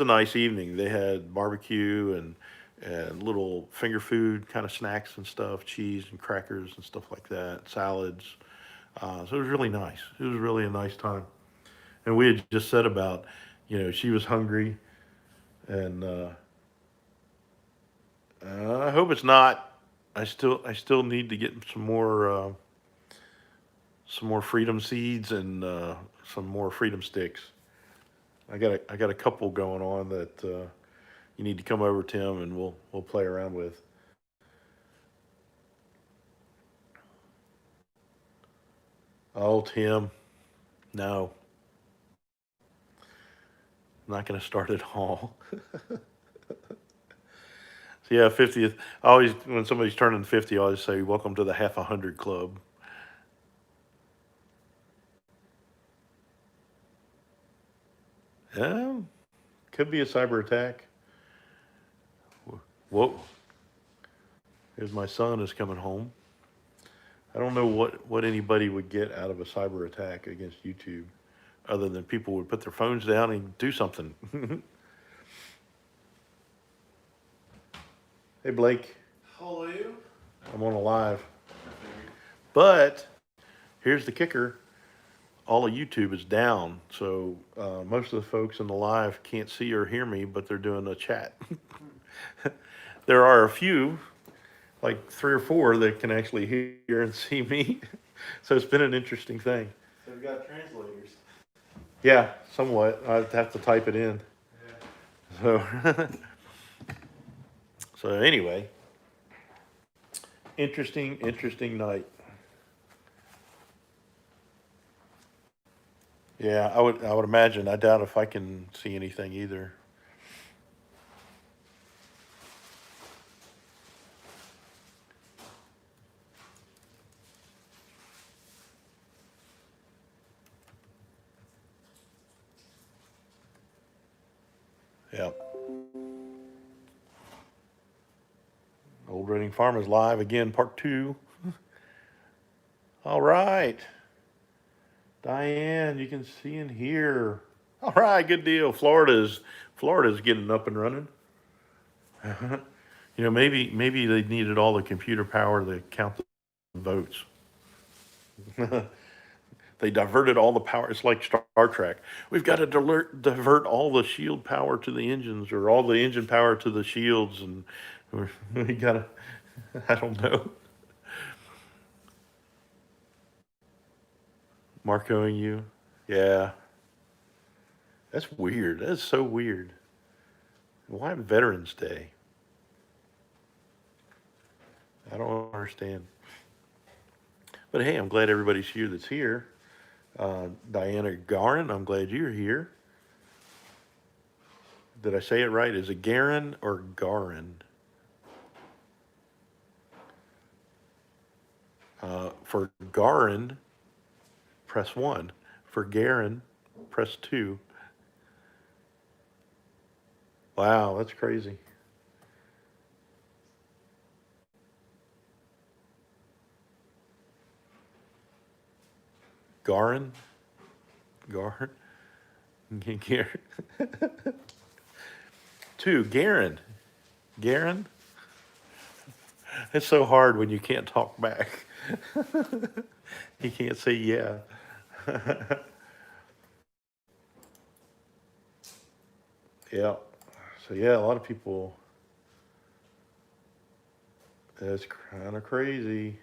a nice evening. They had barbecue and little finger food kind of snacks and stuff, cheese and crackers and stuff like that, salads. So it was really nice. It was really a nice time. And we had just said about, she was hungry, and I hope it's not. I still need to get some more freedom seeds and some more freedom sticks. I got a couple going on that you need to come over, Tim, and we'll play around with. Oh, Tim, no, I'm not going to start at all. So yeah, 50th. I always, when somebody's turning 50, I always say, "Welcome to the half a hundred club." Yeah, could be a cyber attack. Whoa, here's my son is coming home. I don't know what anybody would get out of a cyber attack against YouTube, other than people would put their phones down and do something. Hey Blake, Hello. I'm on a live. But here's the kicker: all of YouTube is down, so most of the folks in the live can't see or hear me, but they're doing a chat. There are a few, like three or four, that can actually hear and see me. So it's been an interesting thing. So we've got translators. Yeah, somewhat. I'd have to type it in. So, so anyway, interesting night. Yeah, I would imagine. I doubt if I can see anything either. Yeah. Old Reading Farm is live again, part two. All right. Diane, you can see and hear. All right, good deal. Florida's getting up and running. Maybe they needed all the computer power to count the votes. They diverted all the power. It's like Star Trek. We've got to divert all the shield power to the engines, or all the engine power to the shields, and we got to. I don't know. Marcoing you. Yeah, that's weird. That's so weird. Why Veterans Day? I don't understand. But hey, I'm glad everybody's here that's here. Diana Garin, I'm glad you're here. Did I say it right? Is it Garin or Garin? For Garin, press 1. For Garin, press 2. Wow, that's crazy. Garin? Garin? Garin? 2. Garin. Garin? It's so hard when you can't talk back. You can't say yeah. Yeah. So yeah, a lot of people. That's kind of crazy.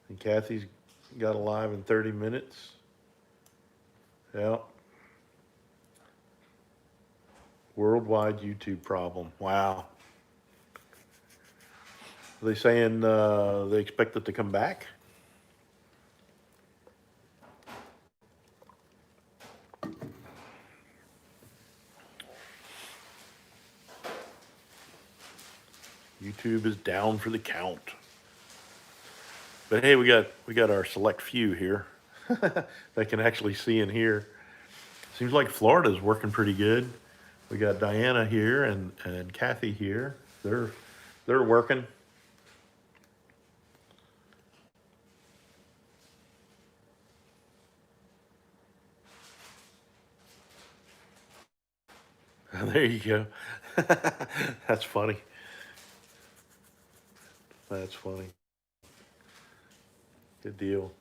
And Kathy's got a live in 30 minutes. Yeah. Worldwide YouTube problem. Wow. Are they saying they expect it to come back? YouTube is down for the count. But hey, we got our select few here that can actually see and hear. Seems like Florida's working pretty good. We got Diana here and Kathy here. They're working. There you go. That's funny. That's funny. Good deal.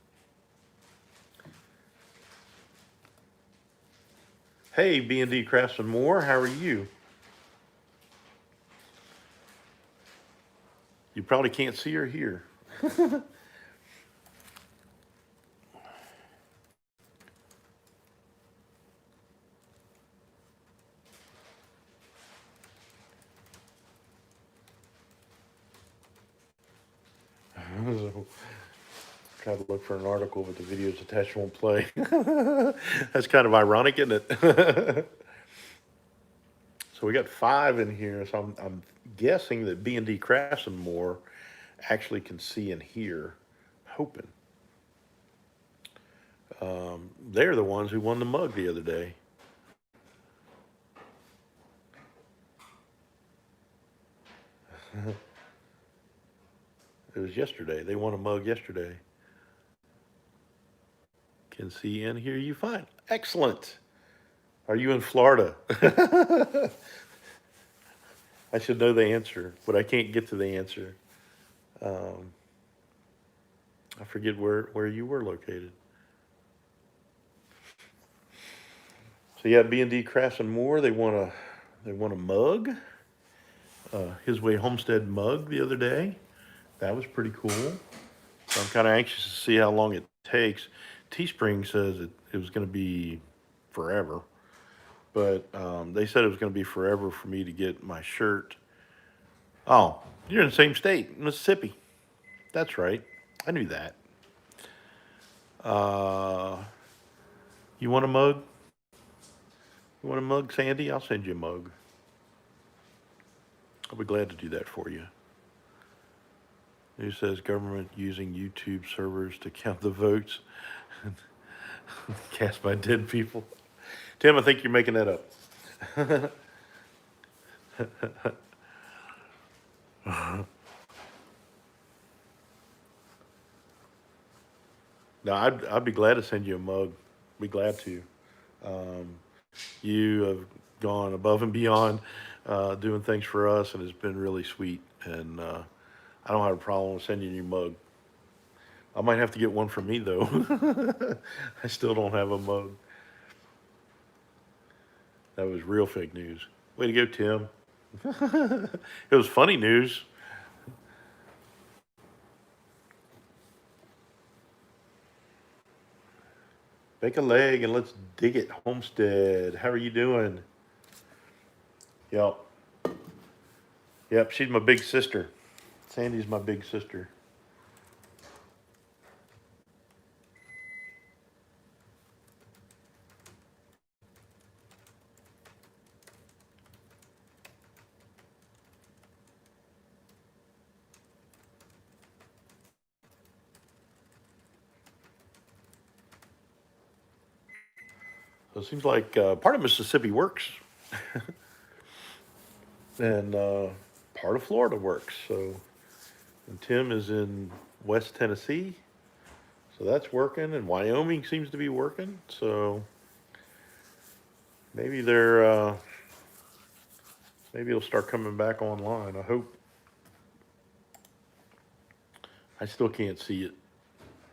Hey, B&D Craftsman Moore, how are you? You probably can't see or hear. So, try to look for an article, but the videos attached won't play. That's kind of ironic, isn't it? So we got 5 in here. So I'm guessing that B&D Craftsman Moore actually can see and hear. Hoping. They're the ones who won the mug the other day. It was yesterday. They won a mug yesterday. Can see and hear you fine. Excellent. Are you in Florida? I should know the answer, but I can't get to the answer. I forget where you were located. So yeah, B&D Crafts and More. They won a mug, His Way Homestead mug the other day. That was pretty cool. So I'm kind of anxious to see how long it takes. Teespring says it was going to be forever, but they said it was going to be forever for me to get my shirt. Oh, you're in the same state, Mississippi. That's right. I knew that. Uh, you want a mug? You want a mug, Sandy? I'll send you a mug. I'll be glad to do that for you. It says government using YouTube servers to count the votes. Cast by dead people. Tim, I think you're making that up. No, I'd be glad to send you a mug. Be glad to. You have gone above and beyond doing things for us, and it's been really sweet. And I don't have a problem with sending you a mug. I might have to get one for me though. I still don't have a mug. That was real fake news. Way to go, Tim. It was funny news. Bake a leg and let's dig it, Homestead. How are you doing? Yep. Yep, she's my big sister. Sandy's my big sister. So it seems like part of Mississippi works and part of Florida works. So, and Tim is in West Tennessee. So that's working. And Wyoming seems to be working. So maybe maybe it'll start coming back online. I hope. I still can't see it.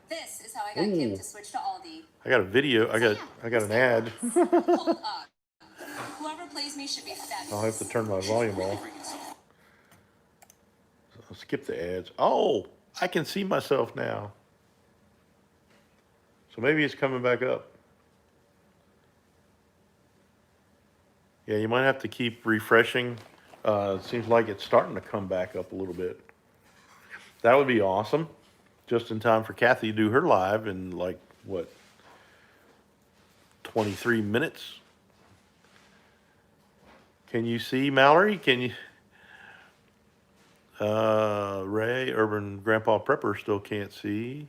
This is how I got Kim to switch to Aldi. I got a video. I got an ad. Hold up. Whoever plays me should be fabulous. I'll have to turn my volume off. I'll skip the ads. Oh, I can see myself now. So maybe it's coming back up. Yeah, you might have to keep refreshing. It seems like it's starting to come back up a little bit. That would be awesome. Just in time for Kathy to do her live in like, what, 23 minutes? Can you see, Mallory? Can you? Ray, Urban Grandpa Prepper still can't see.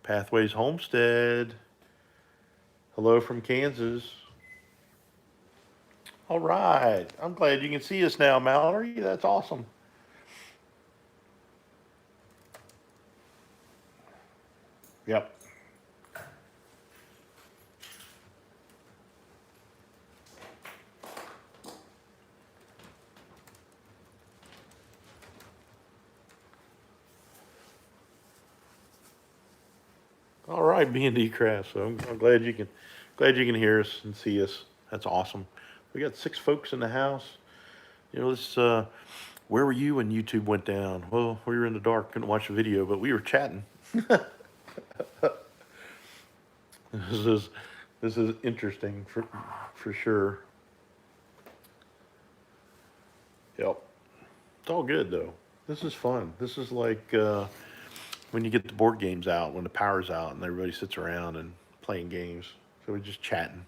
Pathways Homestead. Hello from Kansas. All right. I'm glad you can see us now, Mallory. That's awesome. Yep. All right, B&D Craft. So I'm glad you can hear us and see us. That's awesome. We got 6 folks in the house. You know, this where were you when YouTube went down? Well, we were in the dark, couldn't watch the video, but we were chatting. This is this is interesting for sure. Yep. It's all good though. This is fun. This is like when you get the board games out, when the power's out and everybody sits around and playing games. So we're just chatting.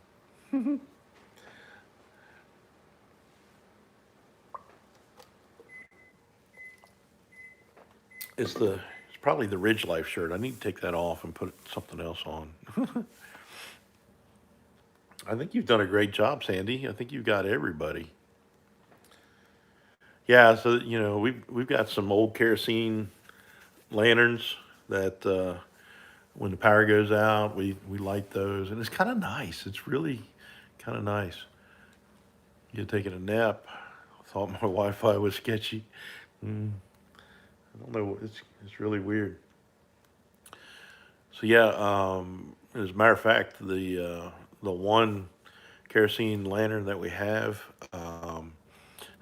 It's probably the Ridge Life shirt. I need to take that off and put something else on. I think you've done a great job, Sandy. I think you've got everybody. Yeah, so you know we've got some old kerosene lanterns that when the power goes out, we light those, and it's kind of nice. It's really kind of nice. You're taking a nap. I thought my Wi-Fi was sketchy. Mm, I don't know. It's really weird. So yeah, as a matter of fact, the one kerosene lantern that we have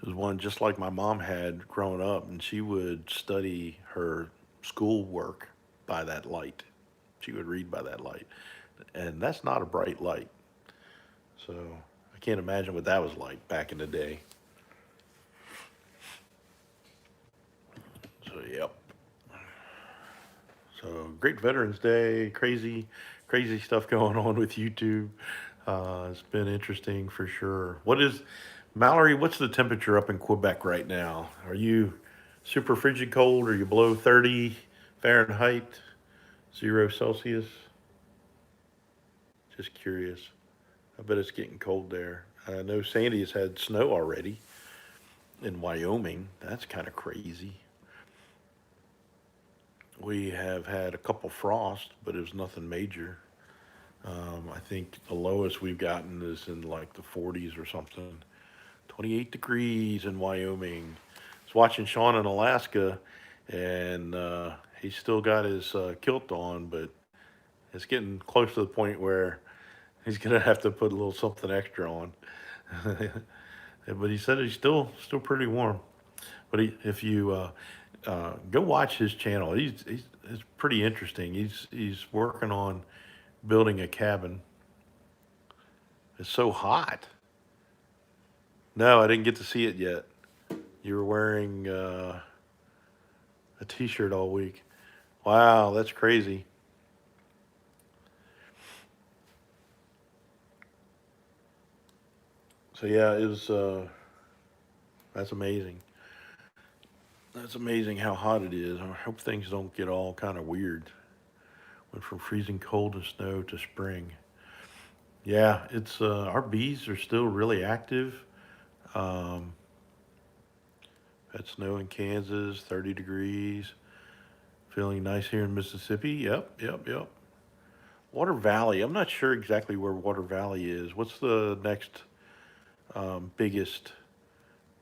is one just like my mom had growing up, and she would study her schoolwork by that light. She would read by that light, and that's not a bright light. So I can't imagine what that was like back in the day. So yep. So great Veterans Day, crazy stuff going on with YouTube. It's been interesting for sure. What is Mallory? What's the temperature up in Quebec right now? Are you super frigid cold? Are you below 30 Fahrenheit, 0 Celsius? Just curious. I bet it's getting cold there. I know Sandy has had snow already in Wyoming. That's kind of crazy. We have had a couple frost, but it was nothing major. I think the lowest we've gotten is in like the 40s or something. 28 degrees in Wyoming. I was watching Sean in Alaska, and he's still got his kilt on, but it's getting close to the point where he's gonna have to put a little something extra on. But he said he's still pretty warm. But if you go watch his channel, he's it's pretty interesting. He's working on building a cabin. It's so hot. No, I didn't get to see it yet. You were wearing a t-shirt all week. Wow, that's crazy. So yeah, it was. That's amazing. That's amazing how hot it is. I hope things don't get all kind of weird. Went from freezing cold and snow to spring. Yeah, it's our bees are still really active. Um, had snow in Kansas, 30 degrees. Feeling nice here in Mississippi. Yep, yep, yep. Water Valley. I'm not sure exactly where Water Valley is. What's the next biggest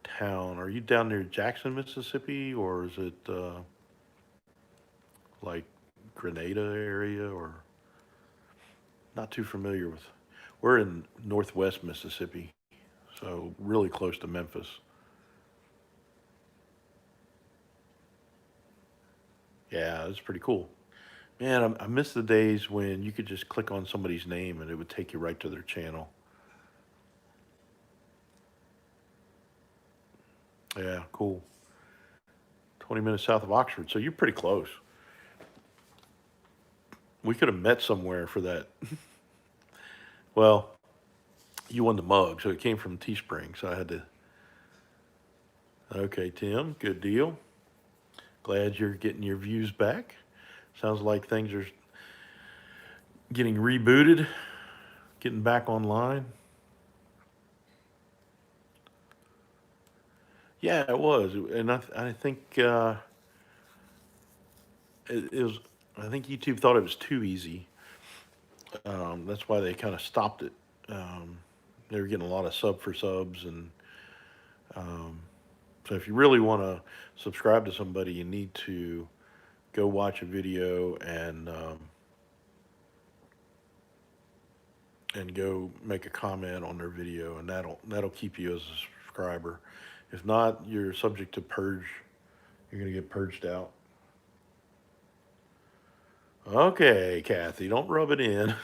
town? Are you down near Jackson, Mississippi, or is it like Grenada area, or not too familiar with? We're in Northwest Mississippi, so really close to Memphis. Yeah, it's pretty cool. Man, I miss the days when you could just click on somebody's name and it would take you right to their channel. Yeah, cool. 20 minutes south of Oxford, so you're pretty close. We could have met somewhere for that. Well, you won the mug, so it came from Teespring, so I had to. Okay, Tim, good deal. Glad you're getting your views back. Sounds like things are getting rebooted, getting back online. Yeah, it was, and I think it was. I think YouTube thought it was too easy. That's why they kind of stopped it. They were getting a lot of sub for subs, and um, so if you really want to subscribe to somebody, you need to go watch a video and go make a comment on their video, and that'll keep you as a subscriber. If not, you're subject to purge. You're gonna get purged out. Okay, Kathy, don't rub it in.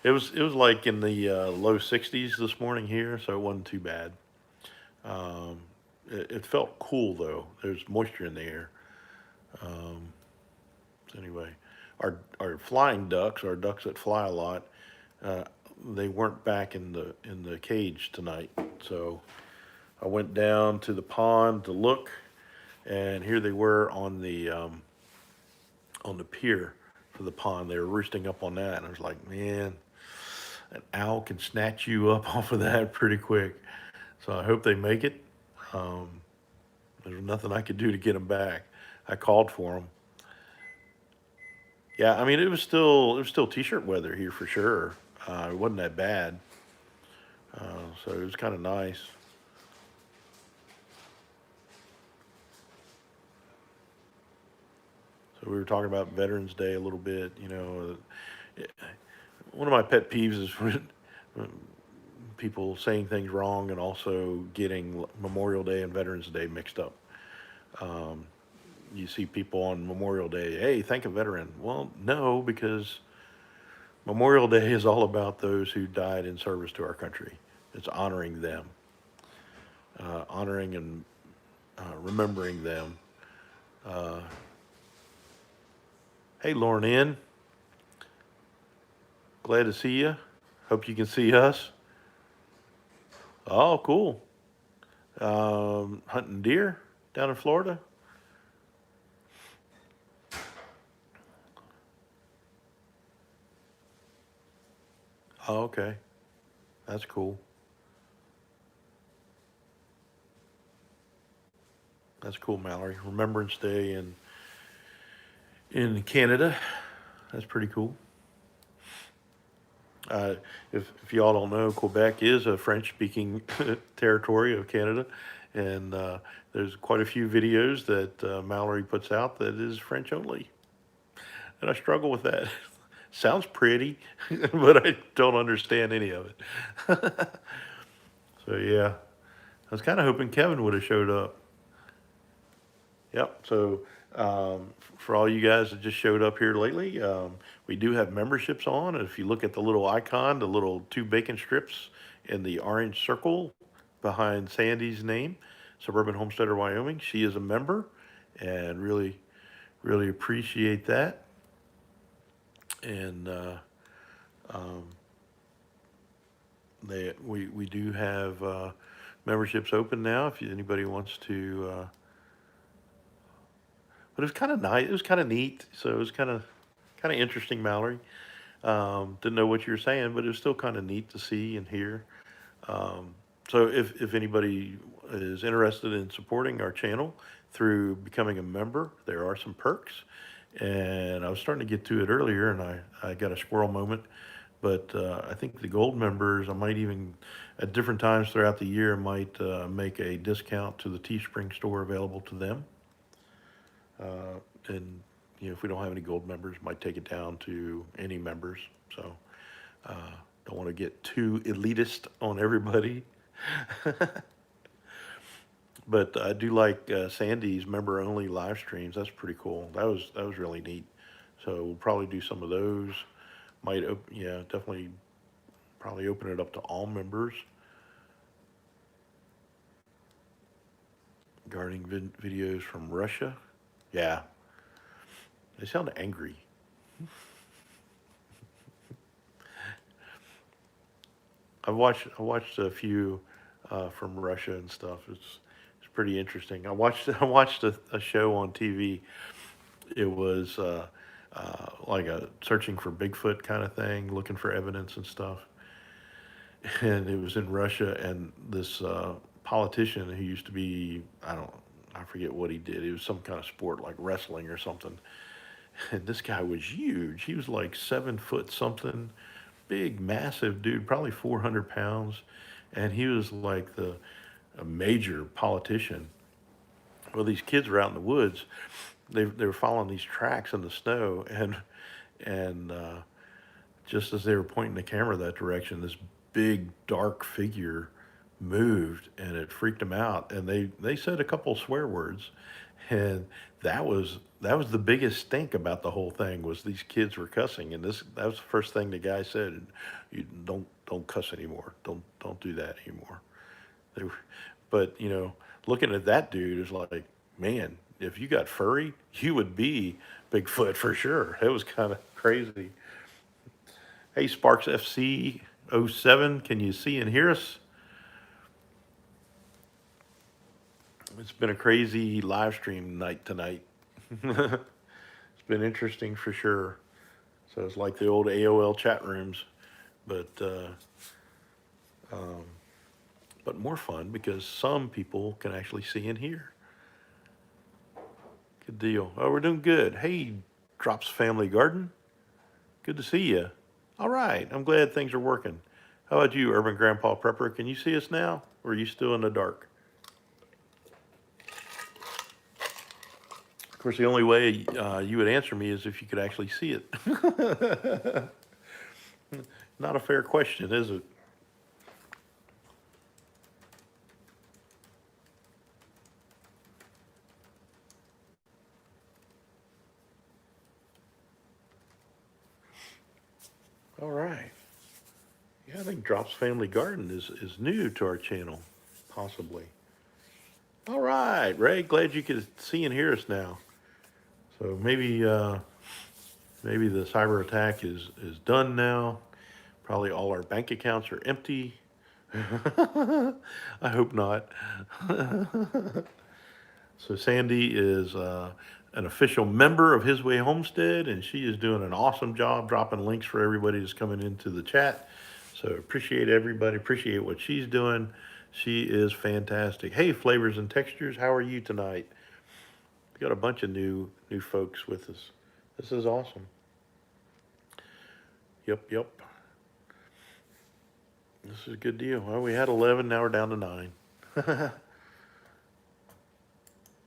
It was like in the low 60s this morning here, so it wasn't too bad. Um, it felt cool though. There's moisture in the air. Um, so anyway, our flying ducks, our ducks that fly a lot, uh, they weren't back in the cage tonight. So I went down to the pond to look, and here they were on the pier for the pond. They were roosting up on that, and I was like, man, an owl can snatch you up off of that pretty quick. So I hope they make it. Um, there's nothing I could do to get them back. I called for them. Yeah, I mean it was still t-shirt weather here for sure. It wasn't that bad, so it was kind of nice. So we were talking about Veterans Day a little bit. One of my pet peeves is when people saying things wrong and also getting Memorial Day and Veterans Day mixed up. Um, you see people on Memorial Day, hey, thank a veteran. Well, no, because Memorial Day is all about those who died in service to our country. It's honoring them, honoring and remembering them. Uh, hey, Lauren Ann, glad to see you. Hope you can see us. Oh, cool. Hunting deer down in Florida. Oh, okay. That's cool. That's cool, Mallory. Remembrance Day, and in Canada. That's pretty cool. Uh, if y'all don't know, Quebec is a French-speaking territory of Canada, and there's quite a few videos that Mallory puts out that is French only, and I struggle with that. Sounds pretty, but I don't understand any of it. So yeah, I was kind of hoping Kevin would have showed up. Yep. So for all you guys that just showed up here lately, we do have memberships on. And if you look at the little icon, the little two bacon strips in the orange circle behind Sandy's name, Suburban Homesteader, Wyoming, she is a member, and really, really appreciate that. And um, we do have memberships open now. If anybody wants to. But it was kind of nice. It was kind of neat. So it was kind of interesting, Mallory. Didn't know what you were saying, but it was still kind of neat to see and hear. Um, so if anybody is interested in supporting our channel through becoming a member, there are some perks. And I was starting to get to it earlier, and I got a squirrel moment. But I think the gold members, I might even, at different times throughout the year, might make a discount to the Teespring store available to them. And if we don't have any gold members, might take it down to any members. So don't want to get too elitist on everybody. But I do like Sandy's member only live streams. That's pretty cool. That was really neat. So we'll probably do some of those. Yeah, definitely probably open it up to all members. Guarding videos from Russia. Yeah, they sound angry. I watched a few from Russia and stuff. It's pretty interesting. I watched a show on TV. It was like a searching for Bigfoot kind of thing, looking for evidence and stuff. And it was in Russia, and this politician who used to be, I forget what he did. It was some kind of sport like wrestling or something. And this guy was huge. He was like 7 foot something, big, massive dude, probably 400 pounds. And he was like a major politician. Well, these kids were out in the woods. They were following these tracks in the snow, and just as they were pointing the camera that direction, this big dark figure moved, and it freaked them out. And they said a couple swear words, and that was the biggest stink about the whole thing was these kids were cussing, and that was the first thing the guy said. You don't cuss anymore. Don't do that anymore. They were, but looking at that dude is like, man, if you got furry, you would be Bigfoot for sure. It was kind of crazy. Hey, Sparks FC 07, can you see and hear us? It's been a crazy live stream night tonight. It's been interesting for sure. So it's like the old AOL chat rooms, but um, more fun because some people can actually see and hear. Good deal. Oh, we're doing good. Hey, Drops Family Garden. Good to see you. All right. I'm glad things are working. How about you, Urban Grandpa Prepper? Can you see us now? Or are you still in the dark? Of course, the only way you would answer me is if you could actually see it. Not a fair question, is it? All right. Yeah, I think Drops Family Garden is new to our channel, possibly. All right, Ray. Glad you could see and hear us now. So maybe the cyber attack is done now. Probably all our bank accounts are empty. I hope not. So Sandy is an official member of His Way Homestead, and she is doing an awesome job dropping links for everybody that's coming into the chat. So appreciate everybody. Appreciate what she's doing. She is fantastic. Hey, Flavors and Textures, how are you tonight? We got a bunch of new folks with us. This is awesome. Yep, yep. This is a good deal. Well, we had 11, now we're down to 9.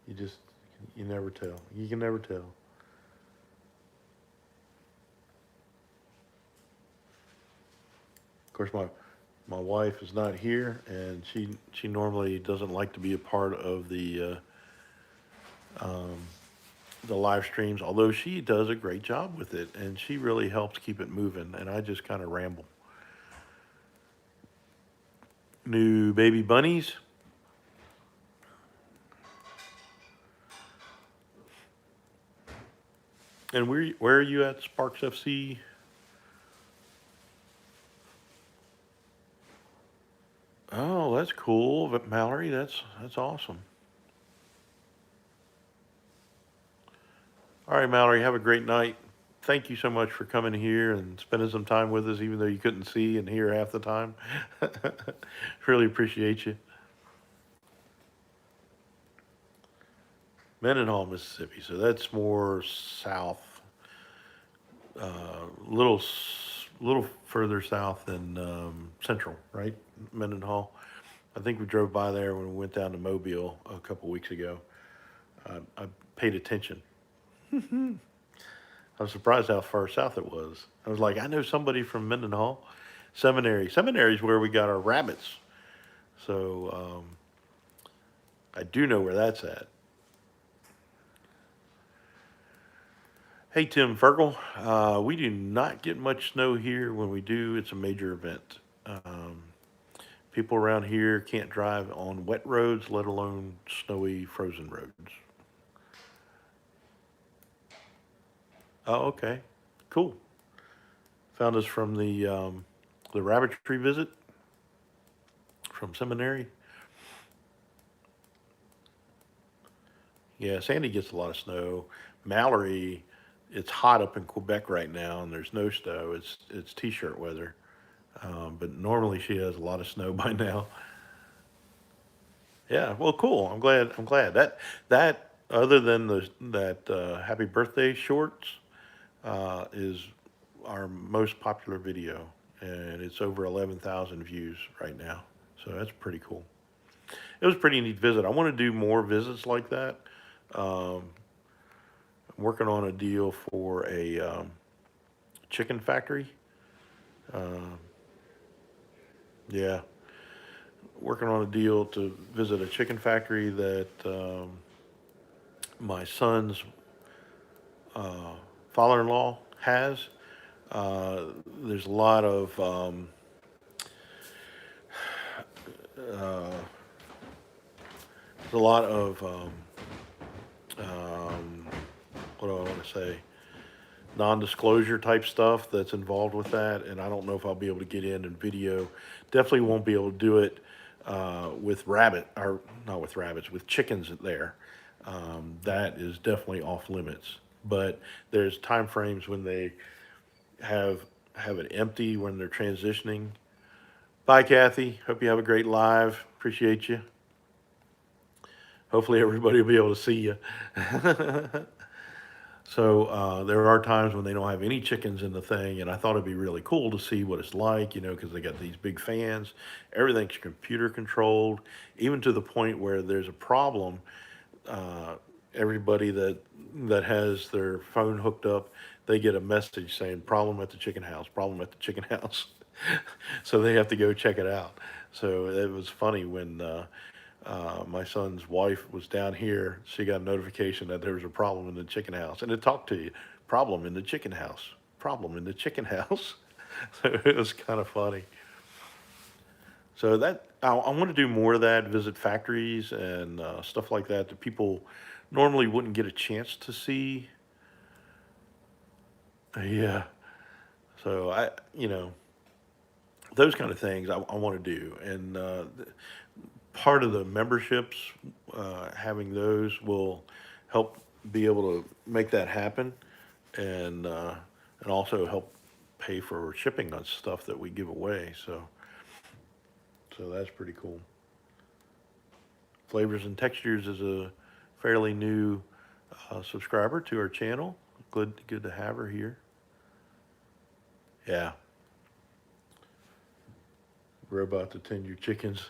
You just, you never tell. You can never tell. Of course, my wife is not here, and she normally doesn't like to be a part of the live streams, although she does a great job with it, and she really helps keep it moving, and I just kind of ramble. New baby bunnies. And where are you at, Sparks FC? Oh, that's cool, but Mallory, that's awesome. All right, Mallory, have a great night. Thank you so much for coming here and spending some time with us, even though you couldn't see and hear half the time. Really appreciate you. Mendenhall, Mississippi. So that's more south, little further south than central, right? Mendenhall. I think we drove by there when we went down to Mobile a couple weeks ago. I paid attention. I was surprised how far south it was. I was like, I know somebody from Mendenhall Seminary. Seminary is where we got our rabbits. So I do know where that's at. Hey, Tim Fergal. We do not get much snow here. When we do, it's a major event. People around here can't drive on wet roads, let alone snowy, frozen roads. Oh, okay. Cool. Found us from the rabbitry visit from seminary. Yeah, Sandy gets a lot of snow. Mallory, it's hot up in Quebec right now, and there's no snow. It's t-shirt weather. But normally she has a lot of snow by now. Yeah, well, cool. I'm glad. I'm glad that other than that happy birthday shorts is our most popular video, and it's over 11,000 views right now. So that's pretty cool. It was a pretty neat visit. I want to do more visits like that. Um, I'm working on a deal for a chicken factory. Uh, yeah, working on a deal to visit a chicken factory that my son's uh, father-in-law has. Uh, there's a lot of uh, there's a lot of um, what do I want to say? Non-disclosure type stuff that's involved with that, and I don't know if I'll be able to get in and video. Definitely won't be able to do it with rabbit, or not with rabbits, with chickens there. That is definitely off limits. But there's time frames when they have have it empty when they're transitioning. Bye, Kathy. Hope you have a great live. Appreciate you. Hopefully everybody will be able to see you. So there are times when they don't have any chickens in the thing, and I thought it'd be really cool to see what it's like, because they got these big fans. Everything's computer controlled, even to the point where there's a problem. Uh, Everybody that has their phone hooked up, they get a message saying problem at the chicken house, problem at the chicken house. So they have to go check it out. So it was funny when my son's wife was down here. She got a notification that there was a problem in the chicken house, and it talked to you. Problem in the chicken house. Problem in the chicken house. So it was kind of funny. So that I want to do more of that. Visit factories and stuff like that that people normally wouldn't get a chance to see. Yeah. So those kind of things I want to do, and part of the memberships, having those will help be able to make that happen, and also help pay for shipping on stuff that we give away. So that's pretty cool. Flavors and Textures is a fairly new subscriber to our channel. Good to have her here. Yeah, robot to tend your chickens.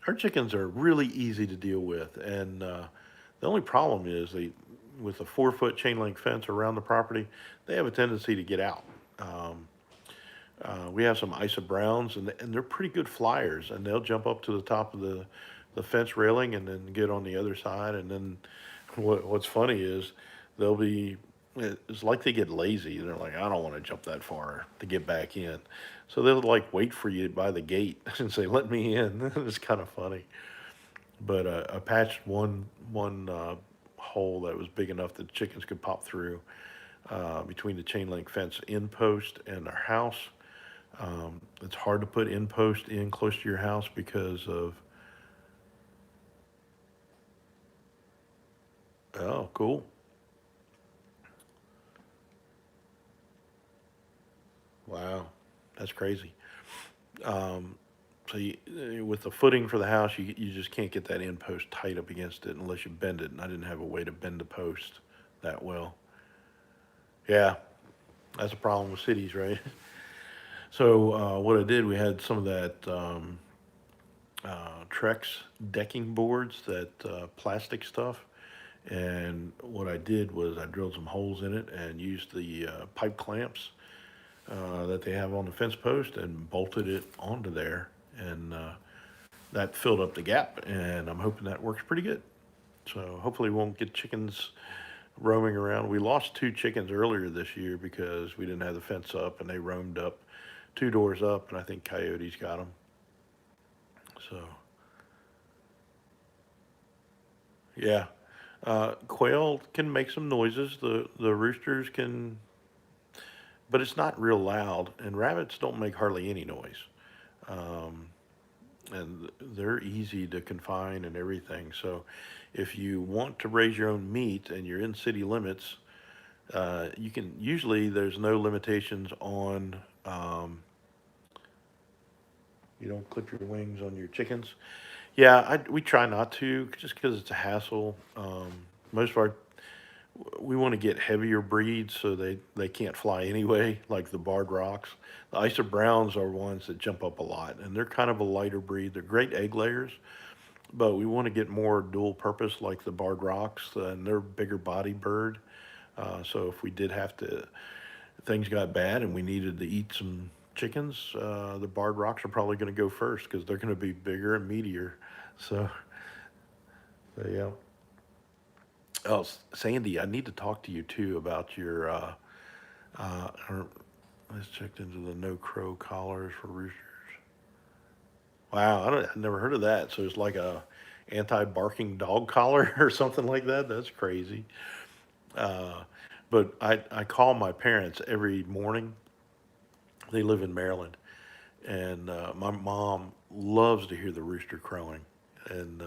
Our chickens are really easy to deal with, and the only problem is with a 4 foot chain link fence around the property, they have a tendency to get out. Um, we have some Isa Browns, and they're pretty good flyers, and they'll jump up to the top of the fence railing and then get on the other side. And then what's funny is they'll be, it's like they get lazy. They're like, I don't want to jump that far to get back in. So they'll like wait for you by the gate and say, let me in. It's kind of funny. But I patched one hole that was big enough that chickens could pop through between the chain link fence in post and our house. It's hard to put in post in close to your house because of, oh, cool. Wow, that's crazy. Um, with the footing for the house, you just can't get that in post tight up against it unless you bend it. And I didn't have a way to bend the post that well. Yeah, that's a problem with cities, right? So what I did, we had some of that Trex decking boards, that plastic stuff. And what I did was I drilled some holes in it and used the pipe clamps that they have on the fence post and bolted it onto there. And that filled up the gap. And I'm hoping that works pretty good. So hopefully we won't get chickens roaming around. We lost 2 chickens earlier this year because we didn't have the fence up and they roamed up 2 doors up. And I think coyotes got them. So, yeah. Quail can make some noises. The roosters can, but it's not real loud. And rabbits don't make hardly any noise. Um, and they're easy to confine and everything. So, if you want to raise your own meat and you're in city limits, you can. Usually, there's no limitations on. You don't clip your wings on your chickens. Yeah, we try not to just because it's a hassle. Most of our we want to get heavier breeds so they can't fly anyway, like the barred rocks. The Isa Browns are ones that jump up a lot, and they're kind of a lighter breed. They're great egg layers, but we want to get more dual purpose like the barred rocks, and they're bigger body bird. So if we did have to, things got bad and we needed to eat some chickens, the barred rocks are probably going to go first because they're going to be bigger and meatier. So, yeah. Oh, Sandy, I need to talk to you too about your. I just checked into the no crow collars for roosters. Wow, I never heard of that. So it's like a anti-barking dog collar or something like that. That's crazy. Uh, but I call my parents every morning. They live in Maryland, and my mom loves to hear the rooster crowing, and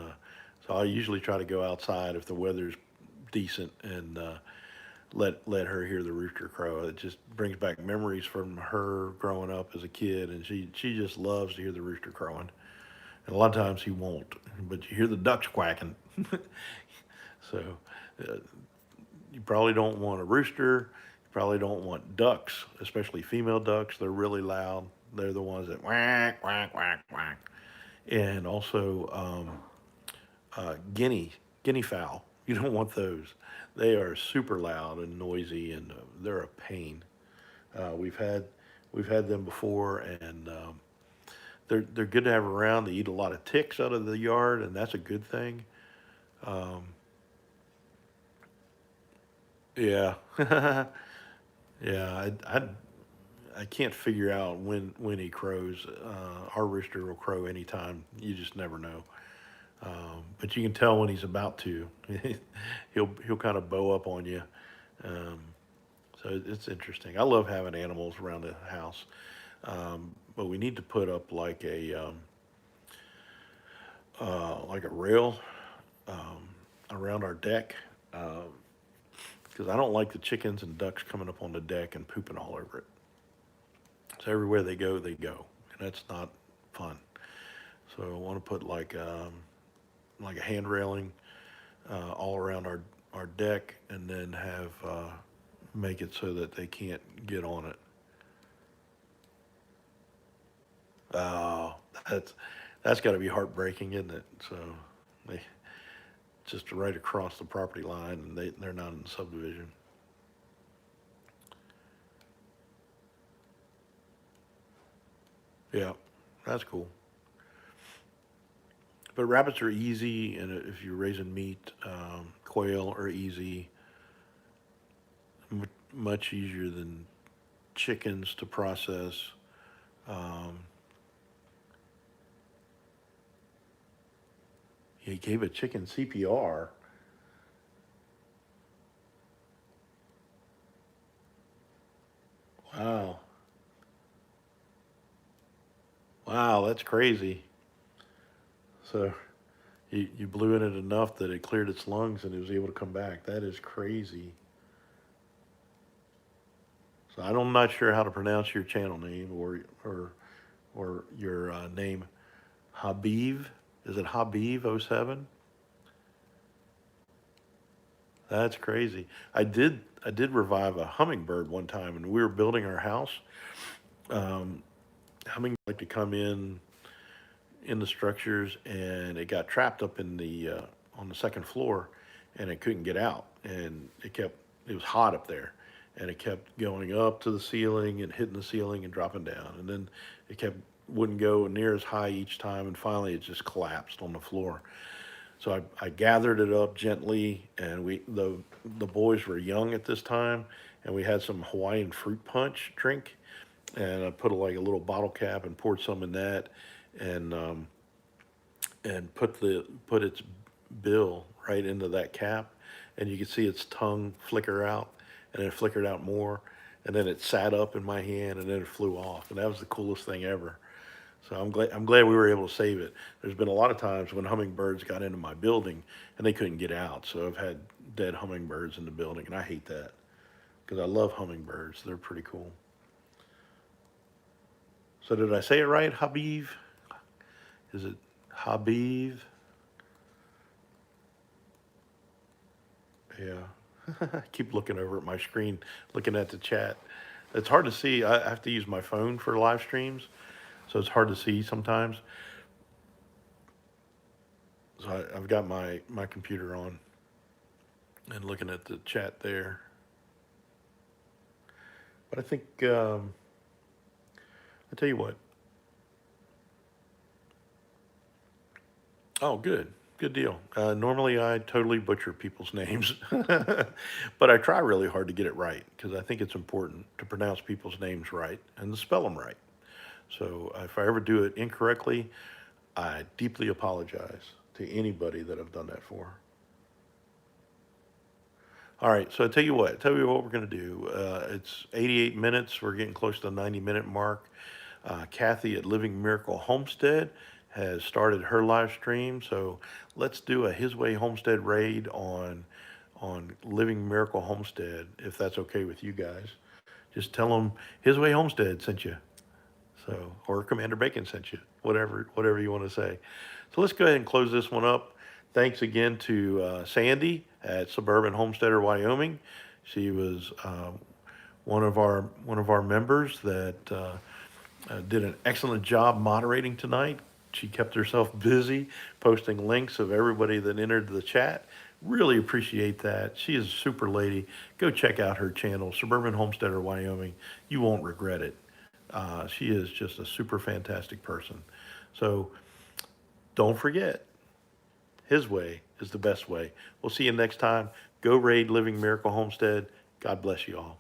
so I usually try to go outside if the weather's decent and let her hear the rooster crow. It just brings back memories from her growing up as a kid, and she just loves to hear the rooster crowing. And a lot of times he won't, but you hear the ducks quacking. So uh, you probably don't want a rooster. You probably don't want ducks, especially female ducks. They're really loud. They're the ones that whack whack whack whack. And also guinea fowl. You don't want those. They are super loud and noisy, and they're a pain. Uh, we've had we've had them before, and they're good to have around. They eat a lot of ticks out of the yard, and that's a good thing. Um, yeah, yeah. I can't figure out when he crows. Our rooster will crow anytime. You just never know. But you can tell when he's about to. He'll kind of bow up on you. Um, so it's interesting. I love having animals around the house, but we need to put up like a rail um, around our deck because I don't like the chickens and ducks coming up on the deck and pooping all over it. So everywhere they go, and that's not fun. So I want to put like a hand railing all around our deck, and then have make it so that they can't get on it. Oh, that's that's got to be heartbreaking, isn't it? So they just right across the property line, and they're not in the subdivision. Yeah, that's cool. But rabbits are easy, and if you're raising meat, quail are easy, much easier than chickens to process. Um, he gave a chicken CPR. Wow, wow, that's crazy. So you blew in it enough that it cleared its lungs and it was able to come back. That is crazy. So I'm not sure how to pronounce your channel name or your name. Habib, is it Habib 07? That's crazy. I did revive a hummingbird one time, and we were building our house. Um, Hummingbirds like to come in the structures, and it got trapped up in the on the second floor, and it couldn't get out, and it was hot up there, and it kept going up to the ceiling and hitting the ceiling and dropping down, and then it kept wouldn't go near as high each time, and finally it just collapsed on the floor. So I gathered it up gently, and the boys were young at this time, and we had some Hawaiian fruit punch drink, and I put like a little bottle cap and poured some in that, and put its bill right into that cap, and you could see its tongue flicker out, and it flickered out more, and then it sat up in my hand, and then it flew off, and that was the coolest thing ever. So I'm glad we were able to save it. There's been a lot of times when hummingbirds got into my building and they couldn't get out. So I've had dead hummingbirds in the building, and I hate that because I love hummingbirds. They're pretty cool. So did I say it right, Habib? Is it Habib? Yeah. I keep looking over at my screen, looking at the chat. It's hard to see. I have to use my phone for live streams, so it's hard to see sometimes. So I've got my computer on and looking at the chat there. But I think I tell you what. Oh, good deal. Normally I totally butcher people's names, but I try really hard to get it right because I think it's important to pronounce people's names right and to spell them right. So if I ever do it incorrectly, I deeply apologize to anybody that I've done that for. All right, so I tell you what we're going to do. It's 88 minutes. We're getting close to the 90-minute mark. Kathy at Living Miracle Homestead has started her live stream, so let's do a His Way Homestead raid on Living Miracle Homestead, if that's okay with you guys. Just tell them His Way Homestead sent you, so or Commander Bacon sent you, whatever you want to say. So let's go ahead and close this one up. Thanks again to Sandy at Suburban Homesteader, Wyoming. She was one of our members that did an excellent job moderating tonight. She kept herself busy posting links of everybody that entered the chat. Really appreciate that. She is a super lady. Go check out her channel, Suburban Homesteader, Wyoming. You won't regret it. She is just a super fantastic person. So don't forget, His way is the best way. We'll see you next time. Go raid Living Miracle Homestead. God bless you all.